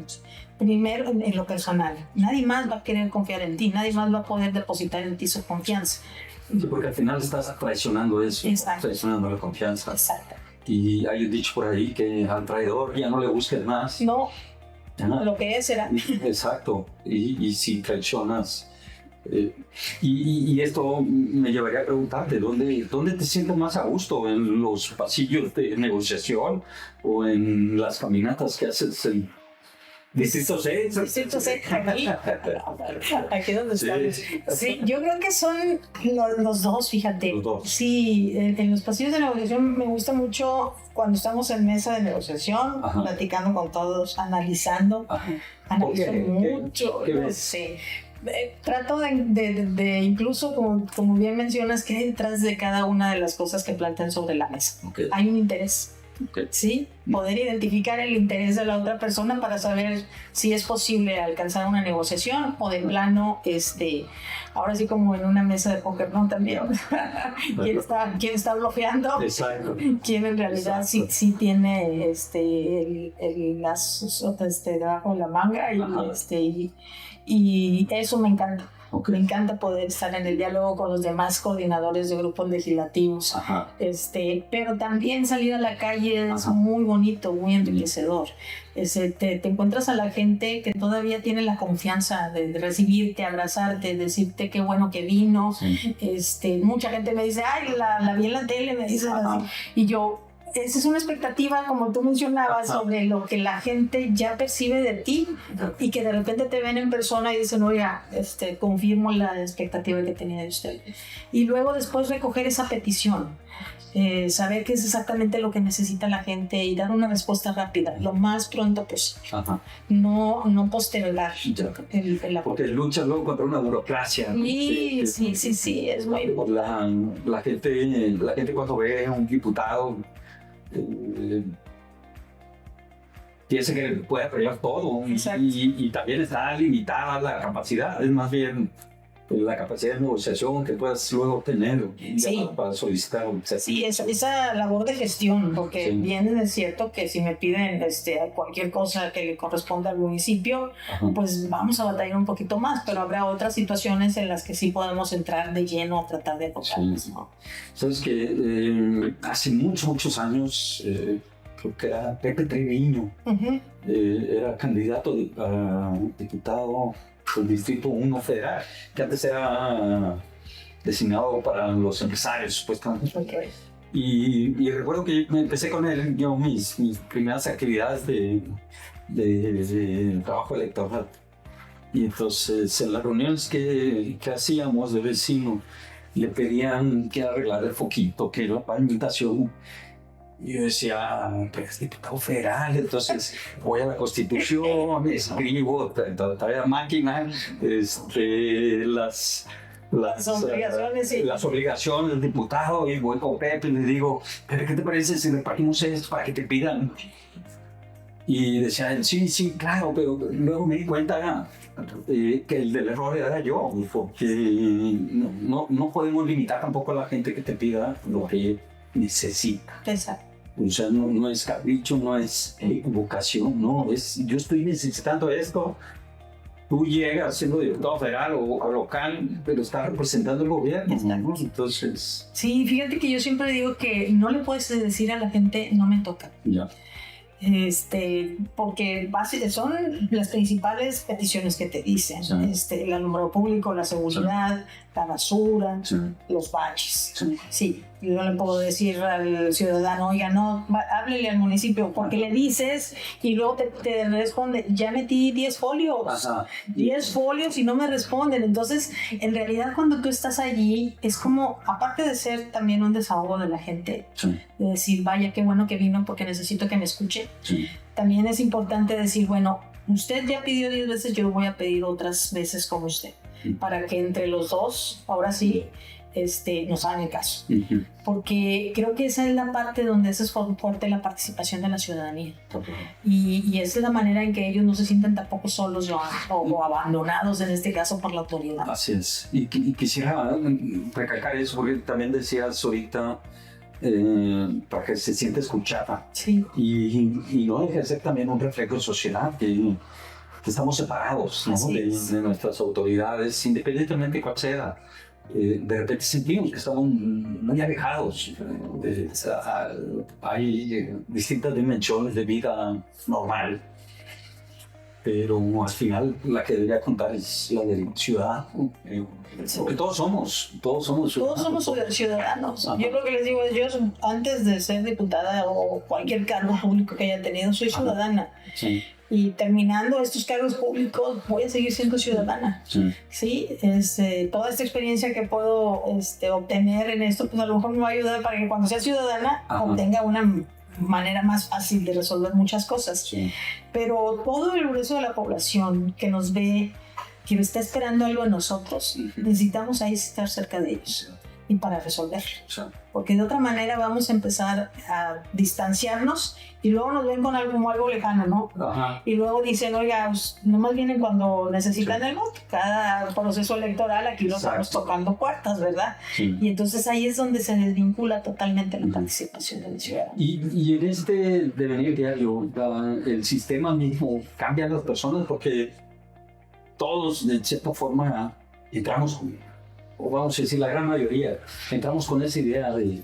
Primero, en lo personal, nadie más va a querer confiar en ti, nadie más va a poder depositar en ti su confianza. Sí, porque al final estás traicionando eso, traicionando la confianza. Exacto. Y hay un dicho por ahí que al traidor ya no le busques más. No, lo que es será. Exacto, y si traicionas. Y esto me llevaría a preguntarte, ¿dónde te sientes más a gusto? ¿En los pasillos de negociación o en las caminatas que haces en Distrito C? Distrito C, aquí donde estamos. Sí, yo creo que son los dos, fíjate. Los dos. Sí, en los pasillos de negociación me gusta mucho cuando estamos en mesa de negociación, platicando con todos, analizando. Analizo mucho, no sé. Trato de incluso, como bien mencionas, que hay detrás de cada una de las cosas que plantean sobre la mesa. Hay un interés. Sí, poder identificar el interés de la otra persona para saber si es posible alcanzar una negociación o de plano, ahora sí como en una mesa de póker, ¿no? También quién está bloqueando. Exacto. Quién en realidad sí tiene el as debajo de la manga, y eso me encanta. Me encanta poder estar en el diálogo con los demás coordinadores de grupos legislativos. Pero también salir a la calle es muy bonito, muy enriquecedor. Te encuentras a la gente que todavía tiene la confianza de recibirte, abrazarte, decirte qué bueno que vino. Mucha gente me dice, ay, la vi en la tele, me dicen así. Y yo, esa es una expectativa, como tú mencionabas, sobre lo que la gente ya percibe de ti, y que de repente te ven en persona y dicen, oiga, confirmo la expectativa que tenía de usted. Y luego después recoger esa petición, saber qué es exactamente lo que necesita la gente y dar una respuesta rápida, lo más pronto posible. No postergar el porque luchas luego contra una burocracia. Sí, es muy importante. La gente cuando ve a un diputado piensa que puede apoyar todo, y también está limitada la capacidad, es más bien la capacidad de negociación que puedas luego tener para solicitar. Sí, esa labor de gestión, porque bien es cierto que si me piden cualquier cosa que le corresponda al municipio, pues vamos a batallar un poquito más, pero habrá otras situaciones en las que sí podemos entrar de lleno a tratar de tocarlas, ¿no? Sabes que hace muchos años, creo que era Pepe Treviño, era candidato a diputado del Distrito 1 Federal, que antes era designado para los empresarios, supuestamente. Y recuerdo que me empecé con él, mis primeras actividades de trabajo electoral. Y entonces, en las reuniones que hacíamos de vecino, le pedían que arreglara el foquito, que la pavimentación. Y yo decía, pero es diputado federal, entonces voy a la Constitución, escribo, todavía máquina, las obligaciones del diputado, y voy con Pepe y le digo, Pepe, ¿qué te parece si repartimos esto para que te pidan? Y decía él, sí, claro, pero luego me di cuenta que el del error era yo, porque no podemos limitar tampoco a la gente que te pida lo que necesita. Exacto. O sea, no es capricho, no es vocación, no, es yo estoy necesitando esto tú llegas siendo diputado federal o local, pero estás representando el gobierno, ¿no? Entonces... Sí, fíjate que yo siempre digo que no le puedes decir a la gente, no me toca. Ya. Porque son las principales peticiones que te dicen, Sí. El alumbrado público, la seguridad, la basura, Sí. los baches. Sí. Sí, yo no le puedo decir al ciudadano, oiga, no, háblele al municipio, porque le dices y luego te responde, ya metí 10 folios, Ajá. 10 folios y no me responden. Entonces, en realidad cuando tú estás allí, es como, aparte de ser también un desahogo de la gente, Sí. de decir, vaya, qué bueno que vino porque necesito que me escuche. Sí. También es importante decir, bueno, usted ya pidió 10 veces, yo lo voy a pedir otras veces como usted, para que entre los dos, ahora sí, nos hagan el caso. Uh-huh. Porque creo que esa es la parte donde es fuerte la participación de la ciudadanía. Y esa es la manera en que ellos no se sienten tampoco solos o abandonados, en este caso, por la autoridad. Así es. Y quisiera recalcar eso, porque también decías ahorita, para que se siente escuchada. Sí. Y no deja de ser también un reflejo de sociedad, que estamos separados, ¿no? de nuestras autoridades, independientemente de cuál sea. De repente sentimos que estamos muy alejados. Hay distintas dimensiones de vida normal, pero al final la que debería contar es la del ciudadano. Porque todos somos ciudadanos. Todos somos ciudadanos. Ajá. Yo lo que les digo es, yo antes de ser diputada o cualquier cargo público que haya tenido, soy ciudadana. Sí. Y terminando estos cargos públicos, voy a seguir siendo ciudadana. Sí. Sí, toda esta experiencia que puedo obtener en esto, pues a lo mejor me va a ayudar para que cuando sea ciudadana obtenga una manera más fácil de resolver muchas cosas. Sí. Pero todo el grueso de la población que nos ve, que está esperando algo de nosotros, necesitamos ahí estar cerca de ellos y para resolverlo. Sí. Porque de otra manera vamos a empezar a distanciarnos y luego nos ven con algo lejano, ¿no? Ajá. Y luego dicen, oiga, pues, nomás vienen cuando necesitan el voto. Cada proceso electoral aquí nos vamos tocando puertas, ¿verdad? Sí. Y entonces ahí es donde se desvincula totalmente la participación del ciudadano. Y en este devenir diario, el sistema mismo cambia a las personas porque todos, de cierta forma, entramos, o vamos a decir la gran mayoría, entramos con esa idea de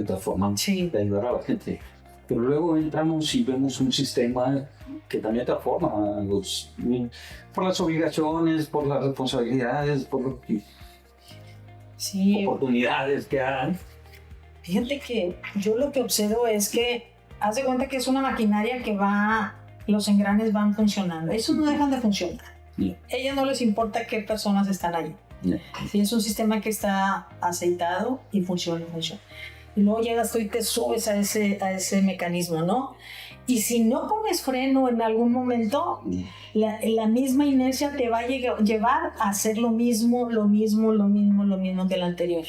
transformar, Sí. de ayudar a la gente. Pero luego entramos y vemos un sistema que también transforma por las obligaciones, por las responsabilidades, por las oportunidades que hay. Fíjate que yo lo que observo es que haz de cuenta que es una maquinaria que los engranes van funcionando. Esos no dejan de funcionar. Yeah. A ellos no les importa qué personas están ahí. Yeah. Sí, es un sistema que está aceitado y funciona. Y luego llegas tú y te subes a ese mecanismo, ¿no? Y si no pones freno en algún momento, la misma inercia te va a llevar a hacer lo mismo que el anterior.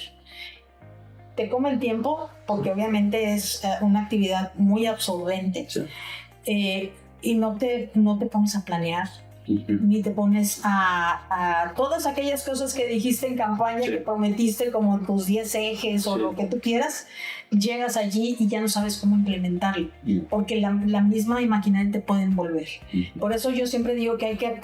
Te come el tiempo, porque obviamente es una actividad muy absorbente. Sí. Y no te pones a planear. Ni te pones a todas aquellas cosas que dijiste en campaña, sí, que prometiste como tus 10 ejes o lo que tú quieras, llegas allí y ya no sabes cómo implementarlo, porque la misma maquinaria te puede envolver. Por eso yo siempre digo que hay que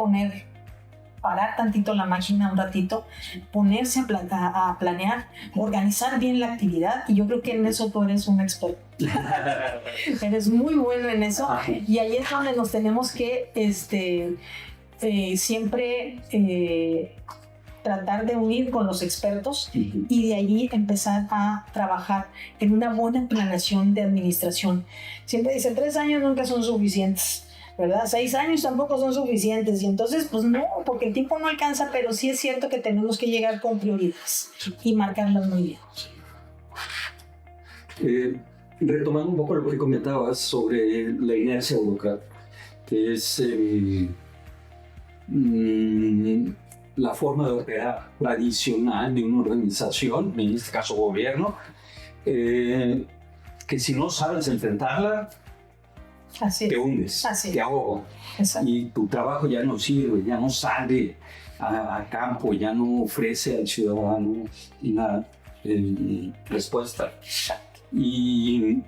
parar tantito la máquina un ratito, ponerse a planear, organizar bien la actividad, y yo creo que en eso tú eres un experto. Eres muy bueno en eso, y ahí es donde nos tenemos que siempre tratar de unir con los expertos y de ahí empezar a trabajar en una buena planeación de administración. Siempre dicen 3 años nunca son suficientes, ¿verdad? 6 años tampoco son suficientes, y entonces pues no, porque el tiempo no alcanza, pero sí es cierto que tenemos que llegar con prioridades y marcarlas muy bien. Retomando un poco lo que comentabas sobre la inercia burocrática, que es la forma de operar tradicional de una organización, en este caso gobierno, que si no sabes enfrentarla, te hundes, te ahogas. Y tu trabajo ya no sirve, ya no sale a campo, ya no ofrece al ciudadano una respuesta. Y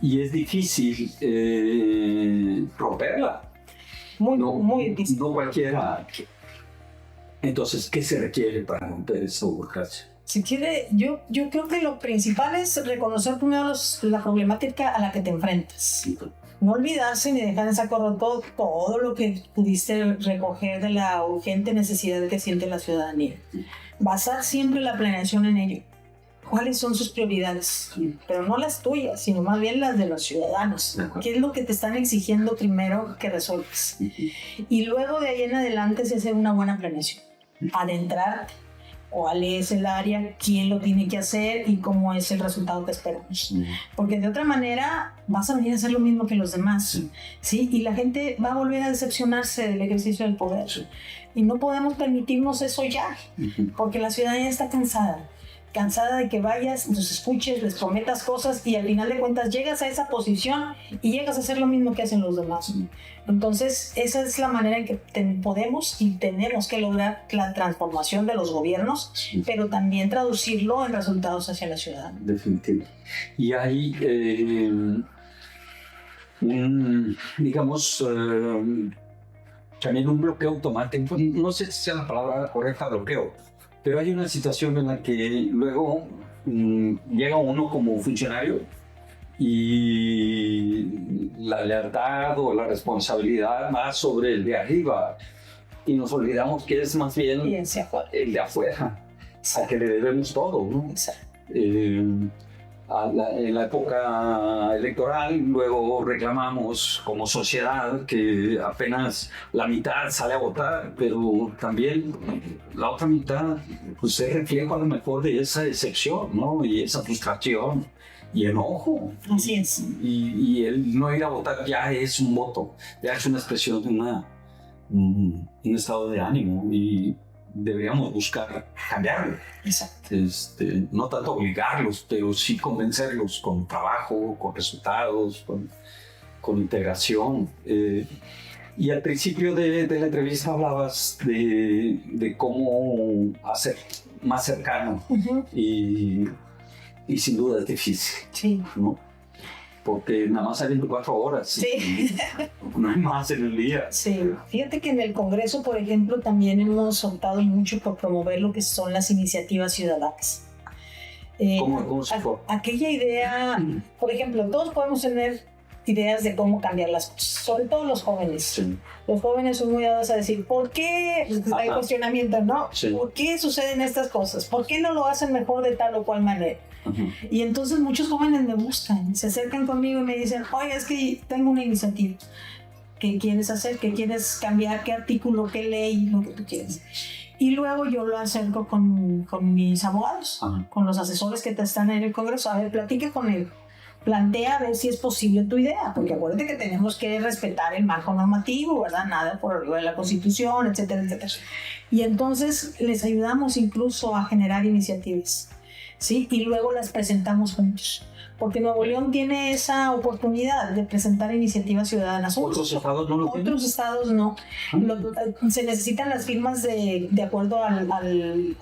es difícil romperla. muy difícil. No cualquiera. Entonces, ¿qué se requiere para romper esa burocracia? Si quiere, yo creo que lo principal es reconocer primero la problemática a la que te enfrentas. No olvidarse ni dejar en saco roto todo lo que pudiste recoger de la urgente necesidad que siente la ciudadanía. Basar siempre la planeación en ello. ¿Cuáles son sus prioridades? Pero no las tuyas, sino más bien las de los ciudadanos. ¿Qué es lo que te están exigiendo primero que resuelvas? Y luego de ahí en adelante se hace una buena planeación. Adentrarte. ¿Cuál es el área? ¿Quién lo tiene que hacer? ¿Y cómo es el resultado que esperamos? Porque de otra manera vas a venir a hacer lo mismo que los demás, ¿sí? Y la gente va a volver a decepcionarse del ejercicio del poder. Y no podemos permitirnos eso ya, porque la ciudadanía está cansada de que vayas, los escuches, les prometas cosas y al final de cuentas llegas a esa posición y llegas a hacer lo mismo que hacen los demás. Entonces, esa es la manera en que podemos y tenemos que lograr la transformación de los gobiernos, pero también traducirlo en resultados hacia la ciudadanía. Definitivamente. Y hay, digamos, también un bloqueo automático. No sé si sea la palabra correcta, bloqueo, pero hay una situación en la que luego llega uno como funcionario y la lealtad o la responsabilidad va sobre el de arriba y nos olvidamos que es más bien el de afuera, a que le debemos todo, ¿no? En la época electoral luego reclamamos como sociedad que apenas la mitad sale a votar, pero también la otra mitad pues se refleja a lo mejor de esa decepción, ¿no? Y esa frustración y enojo. Así es. Y el no ir a votar ya es un voto, ya es una expresión de un estado de ánimo y deberíamos buscar cambiarlo. Exacto. No tanto obligarlos, pero sí convencerlos con trabajo, con resultados, con integración. Y al principio de la entrevista hablabas de cómo hacer más cercano y sin duda es difícil, sí, ¿no? Porque nada más hay 24 horas. Sí. No hay más en el día. Sí. Fíjate que en el Congreso, por ejemplo, también hemos optado mucho por promover lo que son las iniciativas ciudadanas. ¿Cómo se fue? Aquella idea, por ejemplo, todos podemos tener ideas de cómo cambiar las cosas, sobre todo los jóvenes. Sí. Los jóvenes son muy dados a decir, ¿por qué? Hay cuestionamiento, ¿no? Sí. ¿Por qué suceden estas cosas? ¿Por qué no lo hacen mejor de tal o cual manera? Y entonces muchos jóvenes me buscan, se acercan conmigo y me dicen, oye, es que tengo una iniciativa. ¿Qué quieres hacer? ¿Qué quieres cambiar? ¿Qué artículo? ¿Qué ley? Lo que tú quieres. Y luego yo lo acerco con mis abogados, con los asesores que están en el Congreso. A ver, platica con él. Plantea a ver si es posible tu idea, porque acuérdate que tenemos que respetar el marco normativo, ¿verdad? Nada por arriba de la Constitución, etcétera, etcétera. Y entonces les ayudamos incluso a generar iniciativas, ¿sí? Y luego las presentamos juntos, porque Nuevo León tiene esa oportunidad de presentar iniciativas ciudadanas. ¿Otros estados no lo tienen? Otros estados no. Se necesitan las firmas de acuerdo a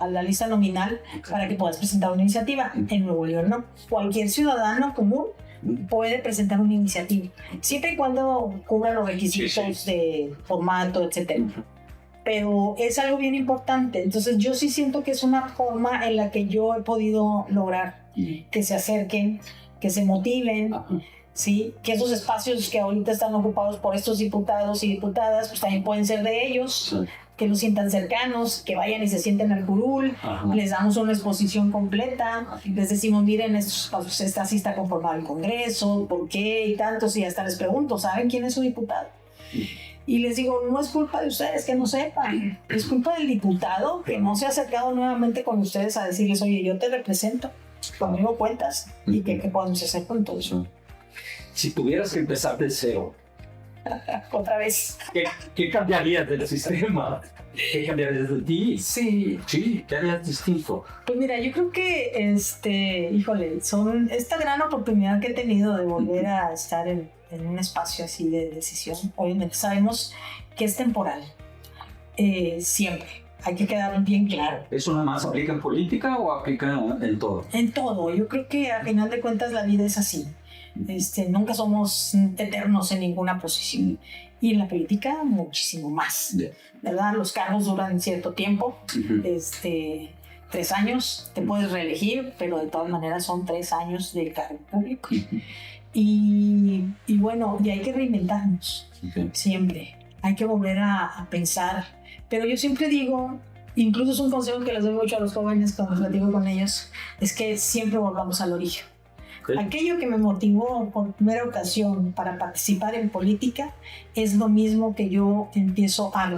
la lista nominal para que puedas presentar una iniciativa. En Nuevo León no. Cualquier ciudadano común puede presentar una iniciativa, siempre y cuando cubra los requisitos de formato, etcétera. Pero es algo bien importante. Entonces yo sí siento que es una forma en la que yo he podido lograr que se acerquen, que se motiven, ¿sí? Que esos espacios que ahorita están ocupados por estos diputados y diputadas, pues también pueden ser de ellos, sí. Que los sientan cercanos, que vayan y se sienten al curul, les damos una exposición completa, les decimos, miren, así está conformado el Congreso, ¿por qué? Y tantos, y hasta les pregunto, ¿saben quién es su diputado? Y les digo, no es culpa de ustedes que no sepan, es culpa del diputado que no se ha acercado nuevamente con ustedes a decirles, oye, yo te represento, conmigo cuentas, y ¿qué podemos hacer con todo eso? Si tuvieras que empezar de cero, otra vez, ¿qué cambiarías del sistema? ¿Qué cambiarías de ti? Sí, ¿qué harías distinto? Pues mira, yo creo que, híjole, son esta gran oportunidad que he tenido de volver a estar en un espacio así de decisión. Obviamente sabemos que es temporal, siempre. Hay que quedar bien claro. ¿Eso nada más aplica en política o aplica en todo? En todo. Yo creo que a final de cuentas la vida es así. Nunca somos eternos en ninguna posición. Y en la política muchísimo más, ¿verdad? Los cargos duran cierto tiempo, 3 años, te puedes reelegir, pero de todas maneras son 3 años del cargo público. Y bueno, y hay que reinventarnos, siempre. Hay que volver a pensar. Pero yo siempre digo, incluso es un consejo que les doy mucho a los jóvenes cuando platico con ellos, es que siempre volvamos al origen. Aquello que me motivó por primera ocasión para participar en política es lo mismo que yo empiezo a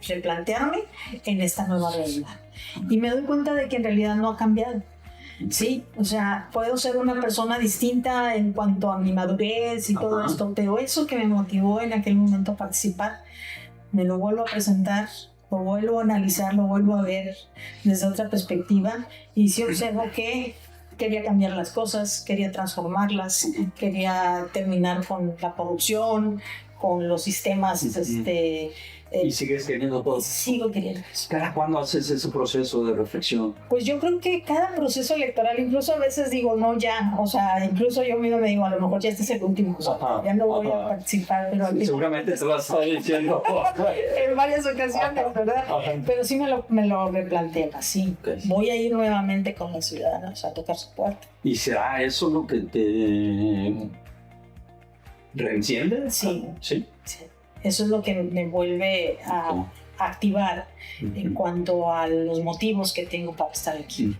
replantearme en esta nueva realidad. Y me doy cuenta de que en realidad no ha cambiado. Sí, o sea, puedo ser una persona distinta en cuanto a mi madurez y todo esto, pero eso que me motivó en aquel momento a participar, me lo vuelvo a presentar, lo vuelvo a analizar, lo vuelvo a ver desde otra perspectiva y sí observo que quería cambiar las cosas, quería transformarlas, quería terminar con la corrupción, con los sistemas. ¿Y sigues queriendo todo? Sigo queriendo. ¿Cada cuándo haces ese proceso de reflexión? Pues yo creo que cada proceso electoral, incluso a veces digo, no, ya, o sea, incluso yo mismo me digo, a lo mejor ya este es el último, ya no voy a participar. Pero seguramente te lo estás diciendo. En varias ocasiones, ¿verdad? Pero sí me lo replanteo así. Voy a ir nuevamente con los ciudadanos a tocar su puerta. ¿Y será eso lo que te reenciende? Sí. ¿Sí? Sí. Eso es lo que me vuelve a activar en cuanto a los motivos que tengo para estar aquí.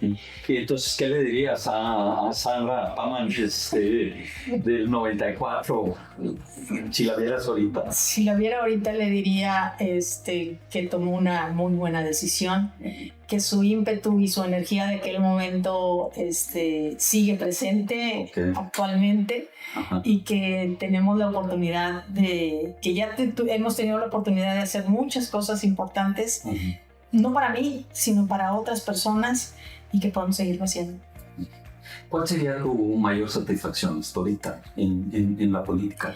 Y entonces, ¿qué le dirías a Sandra Paman del 94 si la vieras ahorita? Si la viera ahorita le diría que tomó una muy buena decisión, que su ímpetu y su energía de aquel momento sigue presente actualmente. Y que tenemos la oportunidad que ya hemos tenido la oportunidad de hacer muchas cosas importantes, no para mí, sino para otras personas, y que podemos seguirlo haciendo. ¿Cuál sería tu mayor satisfacción hasta ahorita en la política?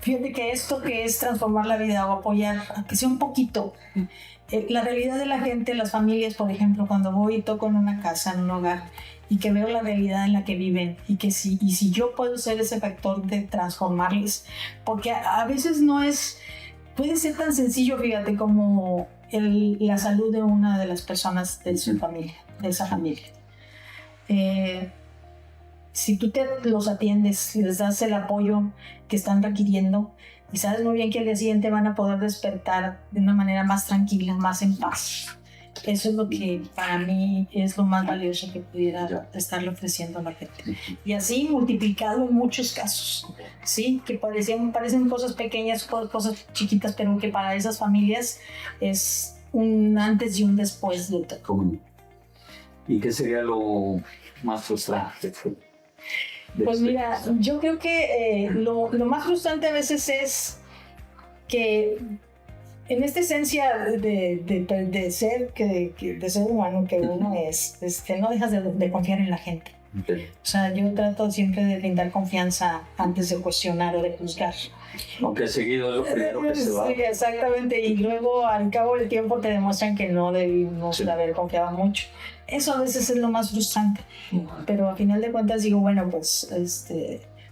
Fíjate que esto que es transformar la vida o apoyar, aunque sea un poquito, la realidad de la gente, las familias, por ejemplo, cuando voy y toco en una casa, en un hogar, y que veo la realidad en la que viven y si yo puedo ser ese factor de transformarles, porque a veces puede ser tan sencillo, fíjate, como la salud de una de las personas de su familia, de esa familia. Si tú los atiendes, les das el apoyo que están requiriendo y sabes muy bien que al día siguiente van a poder despertar de una manera más tranquila, más en paz. Eso es lo que para mí es lo más valioso que pudiera estarle ofreciendo a la gente. Y así multiplicado en muchos casos, ¿sí? Que parecen cosas pequeñas, cosas chiquitas, pero que para esas familias es un antes y un después de todo. ¿Y qué sería lo más frustrante? Pues mira, yo creo que lo más frustrante a veces es que en esta esencia de ser humano que uno es, no dejas de confiar en la gente. O sea, yo trato siempre de brindar confianza antes de cuestionar o de juzgar. Aunque seguido es lo primero que se va. Sí, exactamente. Y luego, al cabo del tiempo, te demuestran que no debimos haber confiado mucho. Eso a veces es lo más frustrante. Pero a final de cuentas digo, bueno, pues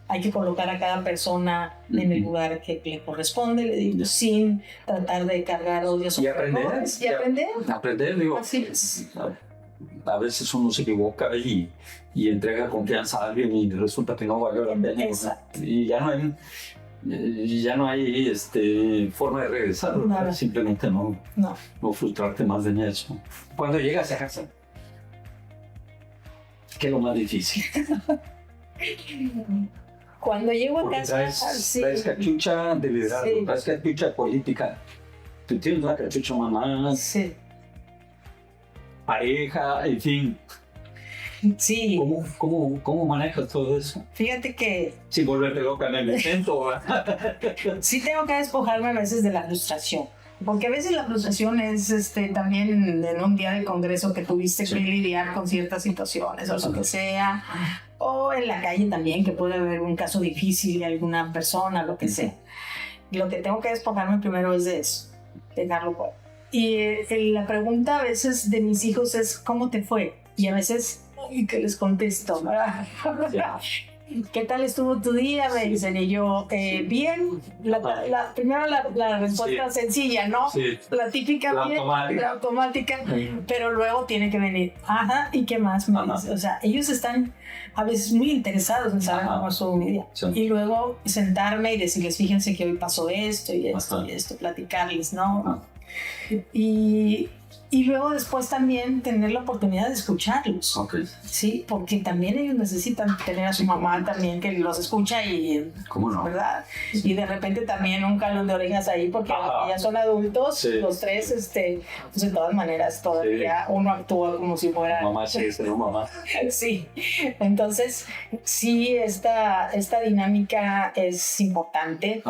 hay que colocar a cada persona en el lugar que le corresponde, le digo, sin tratar de cargar odios. Y aprender. Y aprender. Aprender, digo. Así es. A veces uno se equivoca y entrega confianza a alguien y resulta que no valió la pena. Exacto. Y ya no hay forma de regresar. Nada. Simplemente no frustrarte más en eso. Cuando llegas a casa, ¿qué es lo más difícil? Cuando llego a casa, traes cachucha de liderazgo, traes cachucha política. Tú tienes una cachucha mamá, pareja, en fin. Sí. ¿Cómo manejas todo eso? Fíjate que... Sin volverte loca en el evento. Sí tengo que despojarme a veces de la frustración. Porque a veces la frustración es también en un día del congreso que tuviste que lidiar con ciertas situaciones o lo que sea. O en la calle también, que puede haber un caso difícil de alguna persona, lo que sea. Y lo que tengo que despojarme primero es de eso, dejarlo por. Y la pregunta a veces de mis hijos es, ¿cómo te fue? Y a veces, ¿qué les contesto? ¿qué tal estuvo tu día? Me dicen, y yo, bien. Primero la respuesta sencilla, ¿no? Sí. La típica, La bien, automática. la automática, pero luego tiene que venir, ajá, ¿y qué más? Me dice. O sea, ellos están a veces muy interesados en saber cómo estuvo mi día. Sí. Y luego sentarme y decirles, fíjense que hoy pasó esto y esto Ajá. y esto, platicarles, ¿no? Y luego después también tener la oportunidad de escucharlos. Okay. Sí, porque también ellos necesitan tener a su mamá también que los escucha y, ¿cómo no? ¿verdad? Y de repente también un jalón de orejas ahí porque ya son adultos, sí. Los tres, pues de todas maneras todavía uno actúa como si fuera... Mamá, sí, no mamá. Sí, entonces sí, esta dinámica es importante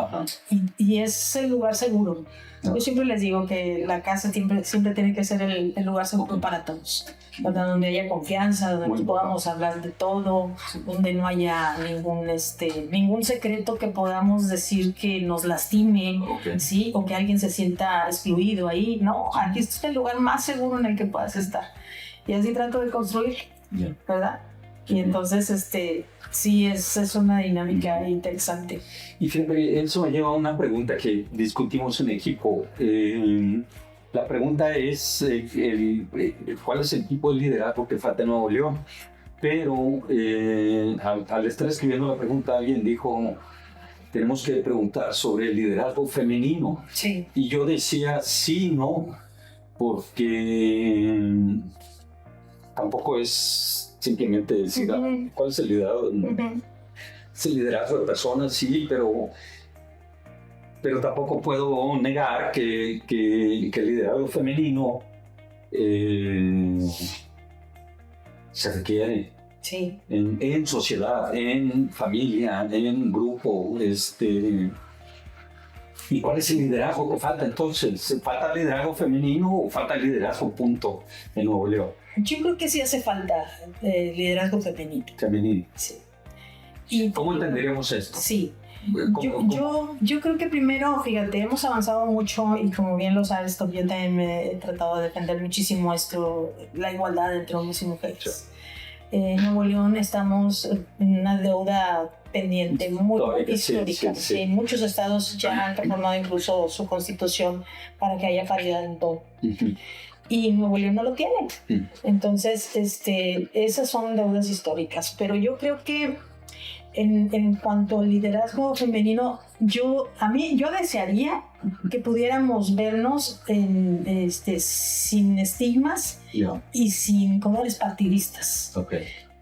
y es el lugar seguro. Yo siempre les digo que la casa siempre tiene que ser el lugar seguro para todos, ¿verdad? Donde haya confianza, donde nos podamos hablar de todo, donde no haya ningún secreto que podamos decir que nos lastime, ¿sí? O que alguien se sienta excluido ahí. No, aquí es el lugar más seguro en el que puedas estar. Y así trato de construir, ¿verdad? Y entonces, sí, es una dinámica interesante. Y fíjate, eso me lleva a una pregunta que discutimos en equipo. La pregunta es, ¿cuál es el tipo de liderazgo que falta en Nuevo León? Pero al estar escribiendo la pregunta, alguien dijo, tenemos que preguntar sobre el liderazgo femenino. Sí. Y yo decía, sí, no, porque tampoco es simplemente decir, ¿cuál es el liderazgo? Es el liderazgo de personas, sí, pero tampoco puedo negar que el liderazgo femenino se requiere en sociedad, en familia, en grupo. ¿Y cuál es el liderazgo que falta entonces? ¿Falta liderazgo femenino o falta liderazgo punto en Nuevo León? Yo creo que sí hace falta liderazgo femenino. Femenino. Sí. ¿Y cómo entenderíamos esto? Sí. Yo creo que primero, fíjate, hemos avanzado mucho y como bien lo sabes, yo también me he tratado de defender muchísimo la igualdad entre hombres y mujeres. En Nuevo León estamos en una deuda pendiente muy histórica. Sí. Muchos estados ya han reformado incluso su constitución para que haya paridad en todo. Y Nuevo León no lo tiene. Entonces, esas son deudas históricas. Pero yo creo que en cuanto al liderazgo femenino, yo desearía que pudiéramos vernos sin estigmas y sin colores partidistas.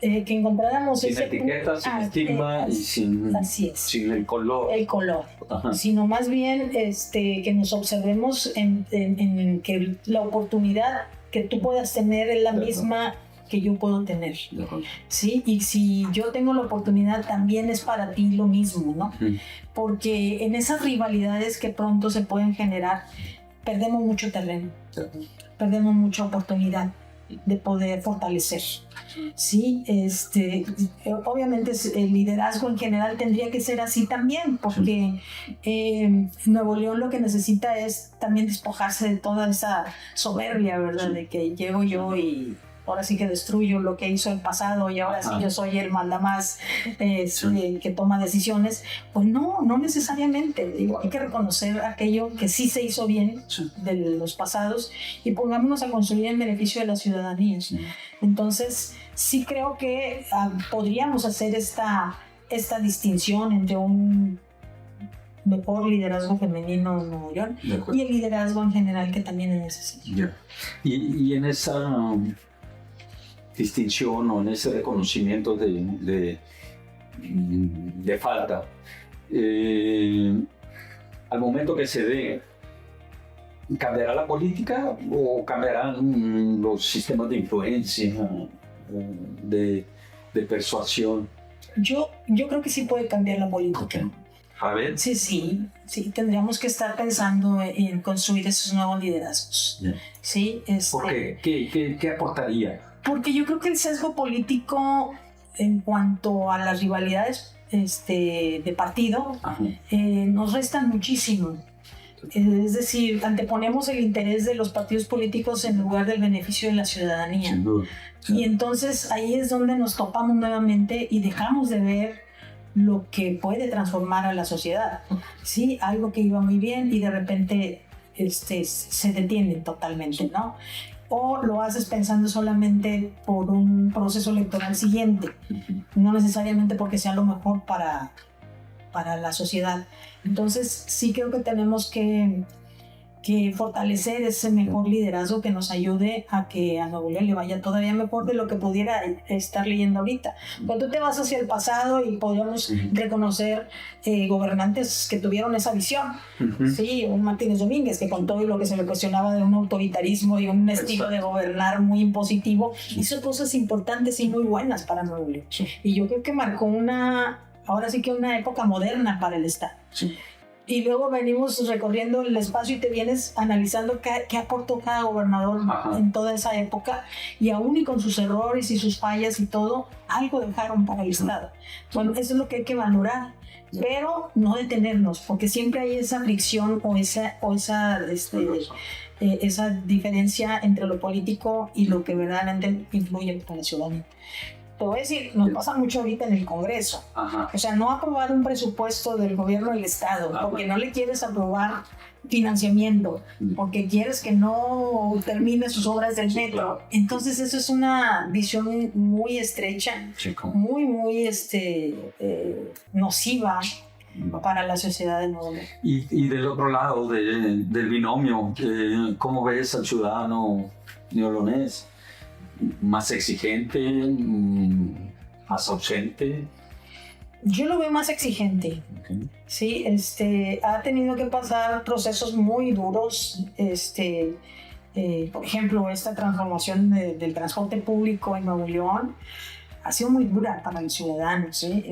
Que encontráramos sin etiquetas, sin estigma y sin el color. El color. Sino más bien que nos observemos en que la oportunidad que tú puedas tener es la misma que yo puedo tener, ¿sí? Y si yo tengo la oportunidad, también es para ti lo mismo, ¿no? Porque en esas rivalidades que pronto se pueden generar, perdemos mucho terreno, perdemos mucha oportunidad de poder fortalecer, ¿sí? Obviamente el liderazgo en general tendría que ser así también, porque Nuevo León lo que necesita es también despojarse de toda esa soberbia, ¿verdad? De que llego yo y ahora sí que destruyo lo que hizo el pasado y ahora sí yo soy el mandamás el que toma decisiones. Pues no necesariamente. Digo, hay que reconocer aquello que sí se hizo bien de los pasados y pongámonos a construir en beneficio de la ciudadanía. Entonces, sí creo que podríamos hacer esta distinción entre un mejor liderazgo femenino en Nuevo León y el liderazgo en general que también es necesario. Y en esa distinción o en ese reconocimiento de falta, al momento que se dé, ¿cambiará la política o cambiarán los sistemas de influencia, de persuasión? Yo creo que sí puede cambiar la política. A ver. Sí, tendríamos que estar pensando en construir esos nuevos liderazgos. Sí, ¿Por qué? ¿Qué aportaría? Porque yo creo que el sesgo político en cuanto a las rivalidades de partido nos restan muchísimo. Es decir, anteponemos el interés de los partidos políticos en lugar del beneficio de la ciudadanía. Sin duda. Y entonces ahí es donde nos topamos nuevamente y dejamos de ver lo que puede transformar a la sociedad. Sí, algo que iba muy bien y de repente se detiene totalmente, ¿no? O lo haces pensando solamente por un proceso electoral siguiente, no necesariamente porque sea lo mejor para la sociedad. Entonces sí creo que tenemos que fortalecer ese mejor liderazgo que nos ayude a que a Nuevo León le vaya todavía mejor de lo que pudiera estar leyendo ahorita. Cuando tú te vas hacia el pasado y podríamos reconocer gobernantes que tuvieron esa visión, sí, un Martínez Domínguez que con todo lo que se le cuestionaba de un autoritarismo y un estilo de gobernar muy impositivo, hizo cosas importantes y muy buenas para Nuevo León. Y yo creo que marcó ahora sí que una época moderna para el Estado. Sí. Y luego venimos recorriendo el espacio y te vienes analizando qué aportó cada gobernador en toda esa época, y aún y con sus errores y sus fallas y todo, algo dejaron para el Estado. Bueno, eso es lo que hay que valorar, pero no detenernos, porque siempre hay esa fricción o esa diferencia entre lo político y lo que verdaderamente influye para la ciudadanía. Te voy a decir, nos pasa mucho ahorita en el Congreso. O sea, no aprobar un presupuesto del gobierno del Estado porque no le quieres aprobar financiamiento, porque quieres que no termine sus obras del metro. Entonces eso es una visión muy estrecha, muy nociva para la sociedad de Nuevo León. Y del otro lado del binomio, ¿cómo ves al ciudadano neolonés? ¿Más exigente? ¿Más ausente? Yo lo veo más exigente. Okay. Sí, ha tenido que pasar procesos muy duros. Por ejemplo, esta transformación del transporte público en Nuevo León ha sido muy dura para los ciudadanos. ¿Sí?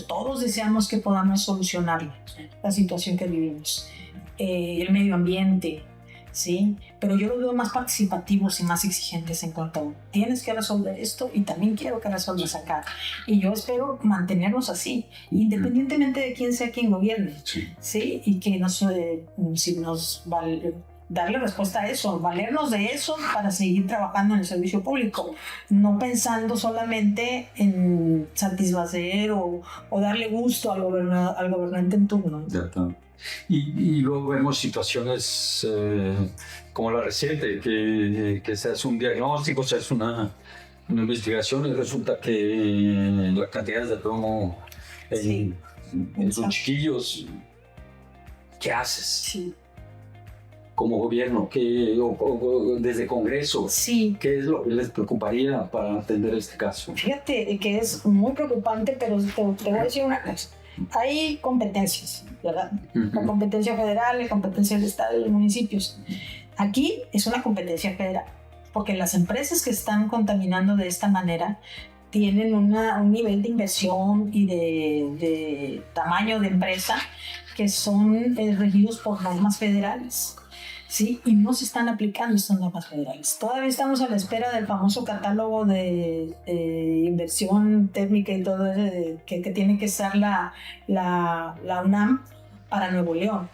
Todos deseamos que podamos solucionar la situación que vivimos. El medio ambiente. Sí, pero yo los veo más participativos y más exigentes en cuanto a tienes que resolver esto y también quiero que resuelvas acá. Y yo espero mantenernos así, independientemente de quién sea quien gobierne. Sí, y que darle respuesta a eso, valernos de eso para seguir trabajando en el servicio público, no pensando solamente en satisfacer o darle gusto al gobernante en turno. Y luego vemos situaciones como la reciente, que se hace un diagnóstico, se hace una investigación y resulta que la cantidad de plomo en los chiquillos, ¿qué haces? Sí. Como gobierno, o desde Congreso, sí. ¿Qué es lo que les preocuparía para atender este caso? Fíjate que es muy preocupante, pero te voy a decir una cosa. Hay competencias, ¿verdad? La competencia federal, la competencia del Estado y los municipios. Aquí es una competencia federal, porque las empresas que están contaminando de esta manera tienen un nivel de inversión y de tamaño de empresa que son regidos por normas federales. Sí, y no se están aplicando estas normas federales. Todavía estamos a la espera del famoso catálogo de inversión técnica y todo eso que tiene que estar la UNAM para Nuevo León.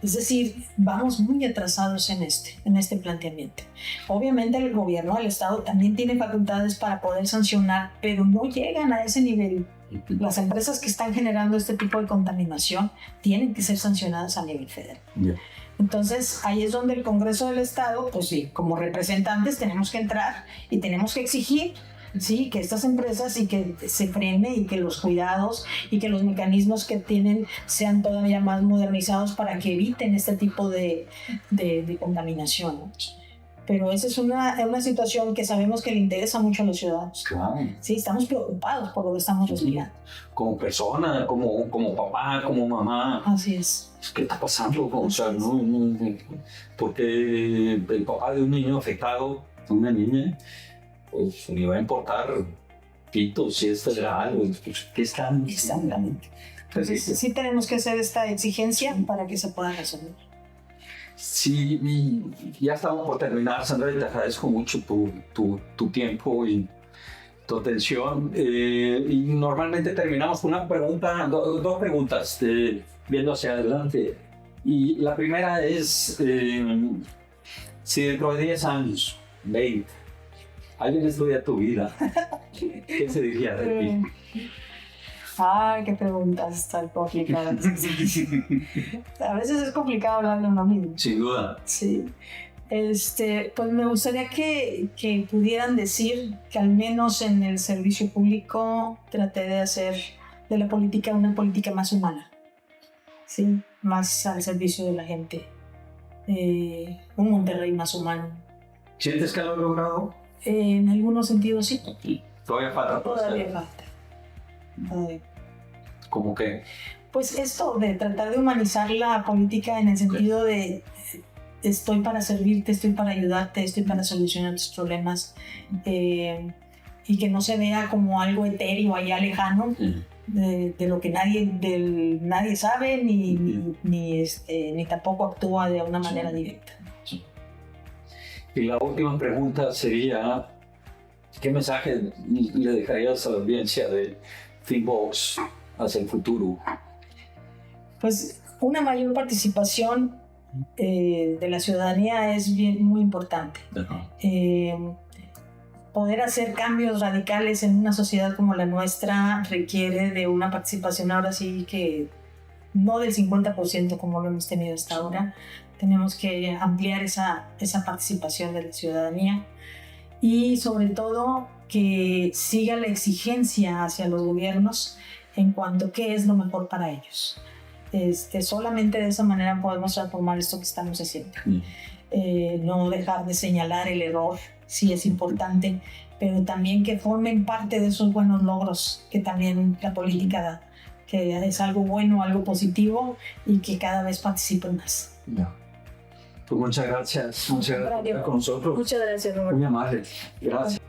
Es decir, vamos muy atrasados en este planteamiento. Obviamente el gobierno del Estado también tiene facultades para poder sancionar, pero no llegan a ese nivel. Las empresas que están generando este tipo de contaminación tienen que ser sancionadas a nivel federal. Entonces, ahí es donde el Congreso del Estado, pues sí, como representantes tenemos que entrar y tenemos que exigir, sí, que estas empresas y que se frene y que los cuidados y que los mecanismos que tienen sean todavía más modernizados para que eviten este tipo de contaminación, ¿no? Pero esa es una situación que sabemos que le interesa mucho a los ciudadanos. Claro. Sí, estamos preocupados por lo que estamos respirando. Como persona, como papá, como mamá. Así es. ¿Qué está pasando? O sea, porque el papá de un niño afectado, de una niña, pues le va a importar pito, si es federal, pues, ¿qué están? Exactamente. Entonces, sí tenemos que hacer esta exigencia para que se pueda resolver. Sí, y ya estamos por terminar, Sandra, y te agradezco mucho tu tiempo y tu atención. Y normalmente terminamos con una pregunta, dos preguntas, viendo hacia adelante. Y la primera es, si dentro de 10 años, 20, alguien estudia tu vida, ¿qué se diría de ti? Ay, qué preguntas tan complicadas. A veces es complicado hablar de uno mismo. Sin duda. Sí. Pues me gustaría que pudieran decir que al menos en el servicio público traté de hacer de la política una política más humana, ¿sí? Más al servicio de la gente. Un Monterrey más humano. ¿Sientes que lo has logrado? En algunos sentidos sí. Todavía falta. Todavía falta. ¿Cómo que? Pues esto de tratar de humanizar la política en el sentido de estoy para servirte, estoy para ayudarte, estoy para solucionar tus problemas, y que no se vea como algo etéreo allá lejano de lo que nadie sabe ni tampoco actúa de una manera directa. Y la última pregunta sería, ¿qué mensaje le dejarías a la audiencia de ThinkVox hacia el futuro? Pues una mayor participación de la ciudadanía es muy importante. Poder hacer cambios radicales en una sociedad como la nuestra requiere de una participación ahora sí que no del 50% como lo hemos tenido hasta ahora. Tenemos que ampliar esa participación de la ciudadanía y sobre todo que siga la exigencia hacia los gobiernos en cuanto a qué es lo mejor para ellos. Solamente de esa manera podemos transformar esto que estamos haciendo. No dejar de señalar el error, sí es importante, pero también que formen parte de esos buenos logros que también la política da, que es algo bueno, algo positivo y que cada vez participen más. Pues muchas gracias. Muchas gracias por estar con nosotros. Muchas gracias, Roberto. Muy amable. Gracias.